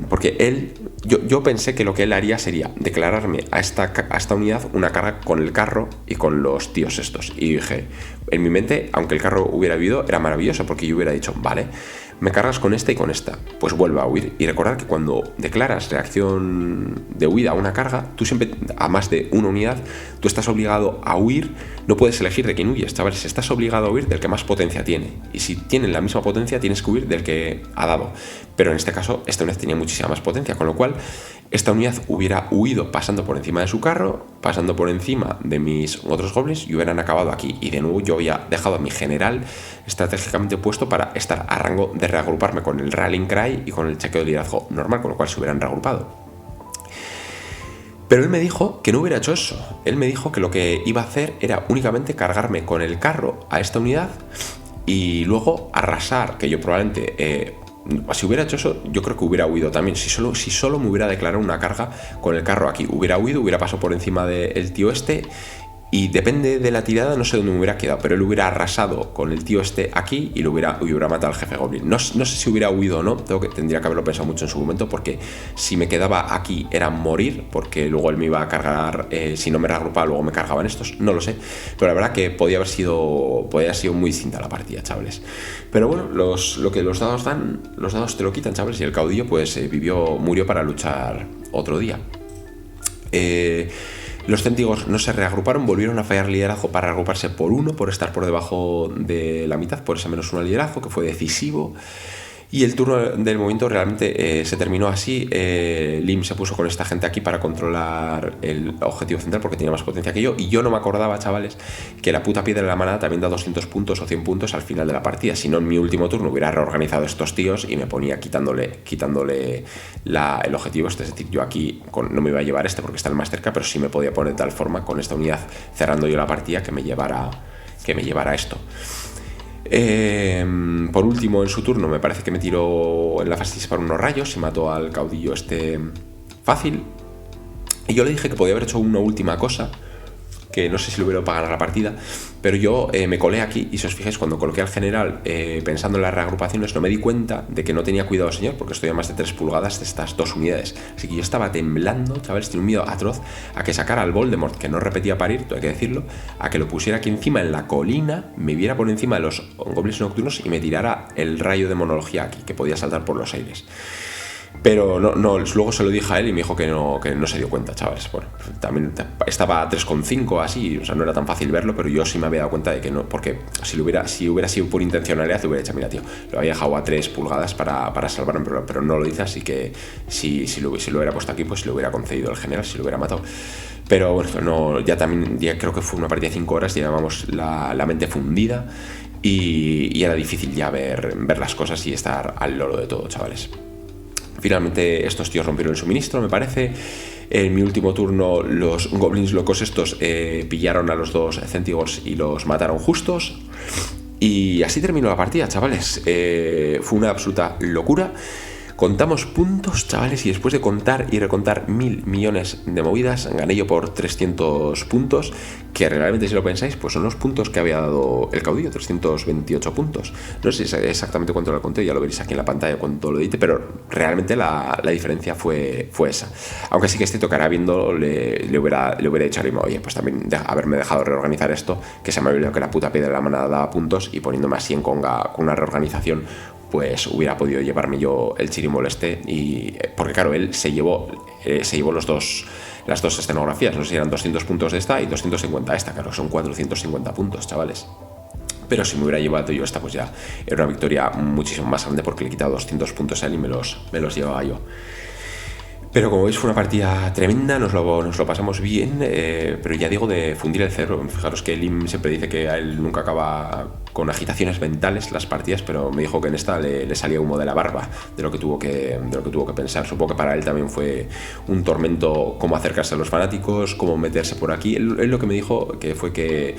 porque yo pensé que lo que él haría sería declararme a esta unidad una carga con el carro y con los tíos estos. Y dije, en mi mente, aunque el carro hubiera vivido, era maravilloso, porque yo hubiera dicho, vale, me cargas con esta y con esta, pues vuelve a huir. Y recordar que cuando declaras reacción de huida a una carga, tú siempre, a más de una unidad, tú estás obligado a huir. No puedes elegir de quién huyes, chavales. Estás obligado a huir del que más potencia tiene, y si tienen la misma potencia tienes que huir del que ha dado. Pero en este caso esta unidad tenía muchísima más potencia, con lo cual esta unidad hubiera huido pasando por encima de su carro, pasando por encima de mis otros goblins, y hubieran acabado aquí. Y de nuevo yo había dejado a mi general estratégicamente puesto para estar a rango de reagruparme con el Rallying Cry y con el chequeo de liderazgo normal, con lo cual se hubieran reagrupado. Pero él me dijo que no hubiera hecho eso. Él me dijo que lo que iba a hacer era únicamente cargarme con el carro a esta unidad y luego arrasar, que yo probablemente... si hubiera hecho eso, yo creo que hubiera huido también. Si solo me hubiera declarado una carga con el carro aquí, hubiera huido, hubiera pasado por encima del tío este. Y depende de la tirada, no sé dónde me hubiera quedado, pero él hubiera arrasado con el tío este aquí y hubiera matado al jefe Goblin. No sé si hubiera huido o no, tendría que haberlo pensado mucho en su momento, porque si me quedaba aquí era morir, porque luego él me iba a cargar, si no me reagrupaba luego me cargaban estos, no lo sé. Pero la verdad que podía haber sido muy distinta la partida, chavales. Pero bueno, lo que los dados dan, los dados te lo quitan, chavales, y el caudillo pues murió para luchar otro día. Los céntigos no se reagruparon, volvieron a fallar liderazgo para reagruparse por uno, por estar por debajo de la mitad, por ese -1 liderazgo, que fue decisivo. Y el turno del movimiento realmente se terminó así. Lim se puso con esta gente aquí para controlar el objetivo central, porque tenía más potencia que yo. Y yo no me acordaba, chavales, que la puta piedra de la manada también da 200 puntos o 100 puntos al final de la partida. Si no, en mi último turno hubiera reorganizado estos tíos y me ponía quitándole el objetivo. Es decir, yo aquí no me iba a llevar porque está el más cerca, pero sí me podía poner de tal forma con esta unidad cerrando yo la partida que me llevara esto. Por último, en su turno, me parece que me tiró en la fase de disparar unos rayos y mató al caudillo fácil. Y yo le dije que podía haber hecho una última cosa, que no sé si lo hubiera para ganar la partida, pero yo me colé aquí, y si os fijáis, cuando coloqué al general pensando en las reagrupaciones, no me di cuenta de que no tenía cuidado, señor, porque estoy a más de 3 pulgadas de estas dos unidades. Así que yo estaba temblando, chavales, tenía un miedo atroz a que sacara al Voldemort, que no repetía parir, hay que decirlo, a que lo pusiera aquí encima en la colina, me viera por encima de los goblins nocturnos y me tirara el rayo de monología aquí, que podía saltar por los aires. Pero no, luego se lo dije a él y me dijo que no se dio cuenta, chavales. Bueno, también estaba a 3,5 así, o sea, no era tan fácil verlo, pero yo sí me había dado cuenta de que no, porque si hubiera sido por intencionalidad, te hubiera dicho, mira, tío, lo había dejado a 3 pulgadas para salvarme, pero no lo dice, así que si lo hubiera puesto aquí, pues le hubiera concedido el general, si lo hubiera matado. Pero bueno, ya creo que fue una partida de 5 horas, llevábamos la mente fundida y era difícil ya ver las cosas y estar al loro de todo, chavales. Finalmente estos tíos rompieron el suministro, me parece. En mi último turno los goblins locos estos pillaron a los dos céntigos y los mataron justos. Y así terminó la partida, chavales. Fue una absoluta locura. Contamos puntos, chavales, y después de contar y recontar 1.000 millones de movidas, gané yo por 300 puntos, que realmente, si lo pensáis, pues son los puntos que había dado el caudillo, 328 puntos. No sé exactamente cuánto lo conté, ya lo veréis aquí en la pantalla cuando lo edite, pero realmente la diferencia fue esa. Aunque sí que que ahora viendo le hubiera dicho a Lima, oye, pues también haberme dejado reorganizar esto, que se me había olvidado que la puta piedra de la manada daba puntos, y poniéndome así en conga con una reorganización, pues hubiera podido llevarme yo el chirimol porque claro, él se llevó las dos escenografías, no sé si eran 200 puntos de esta y 250 de esta, claro, son 450 puntos, chavales. Pero si me hubiera llevado yo esta, pues ya era una victoria muchísimo más grande, porque le he quitado 200 puntos a él y me los llevaba yo. Pero como veis, fue una partida tremenda, nos lo pasamos bien, pero ya digo, de fundir el cerebro. Fijaros que Lim siempre dice que a él nunca acaba con agitaciones mentales las partidas, pero me dijo que en esta le salía humo de la barba de lo que tuvo que pensar. Supongo que para él también fue un tormento cómo acercarse a los fanáticos, cómo meterse por aquí. Él lo que me dijo que fue que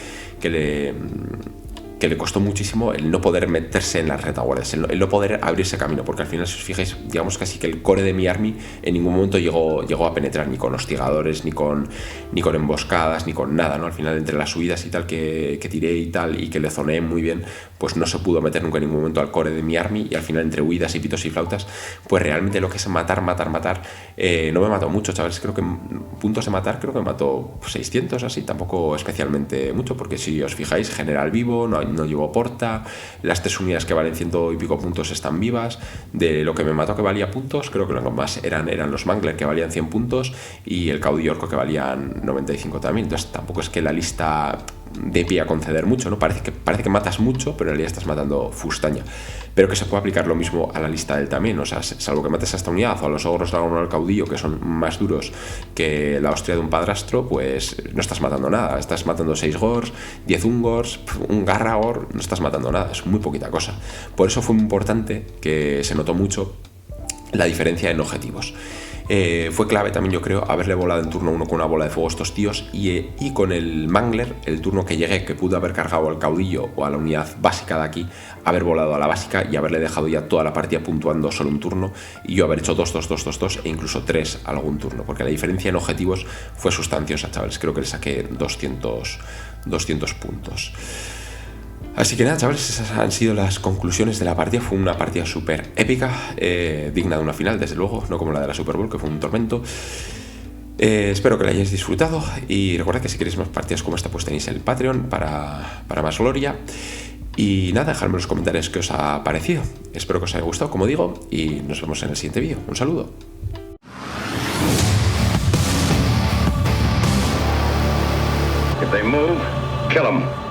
que le costó muchísimo el no poder meterse en las retaguardias, el no poder abrirse camino, porque al final, si os fijáis, digamos casi que el core de mi army en ningún momento llegó a penetrar, ni con hostigadores, ni con emboscadas, ni con nada, ¿no? Al final, entre las subidas y tal que tiré y tal, y que le zoneé muy bien, pues no se pudo meter nunca en ningún momento al core de mi army, y al final, entre huidas y pitos y flautas, pues realmente lo que es matar, no me mató mucho, chavales. Creo que puntos de matar, creo que me mató 600, así, tampoco especialmente mucho, porque si os fijáis, general vivo, no llevo porta, las 3 unidades que valen 100 y pico puntos están vivas. De lo que me mató que valía puntos, creo que lo más eran los Mangler, que valían 100 puntos, y el caudillo orco, que valían 95 también. Entonces tampoco es que la lista de pie a conceder mucho, ¿no? Parece que matas mucho, pero en realidad estás matando fustaña. Pero que se puede aplicar lo mismo a la lista del también, o sea, salvo que mates a esta unidad o a los ogros dragón o al caudillo, que son más duros que la hostia de un padrastro, pues no estás matando nada. Estás matando 6 gors, 10 ungors, un garragor, no estás matando nada, es muy poquita cosa. Por eso fue muy importante, que se notó mucho la diferencia en objetivos. Fue clave también, yo creo, haberle volado en turno 1 con una bola de fuego a estos tíos, y con el Mangler, el turno que llegué, que pude haber cargado al caudillo o a la unidad básica de aquí, haber volado a la básica y haberle dejado ya toda la partida puntuando solo un turno, y yo haber hecho 2, 2, 2, 2, 2 e incluso 3 algún turno, porque la diferencia en objetivos fue sustanciosa, chavales. Creo que le saqué 200 puntos. Así que nada, chavales, esas han sido las conclusiones de la partida. Fue una partida súper épica, digna de una final, desde luego, no como la de la Super Bowl, que fue un tormento. Espero que la hayáis disfrutado, y recordad que si queréis más partidas como esta, pues tenéis el Patreon para más gloria. Y nada, dejadme en los comentarios qué os ha parecido. Espero que os haya gustado, como digo, y nos vemos en el siguiente vídeo. Un saludo. If they move, kill them.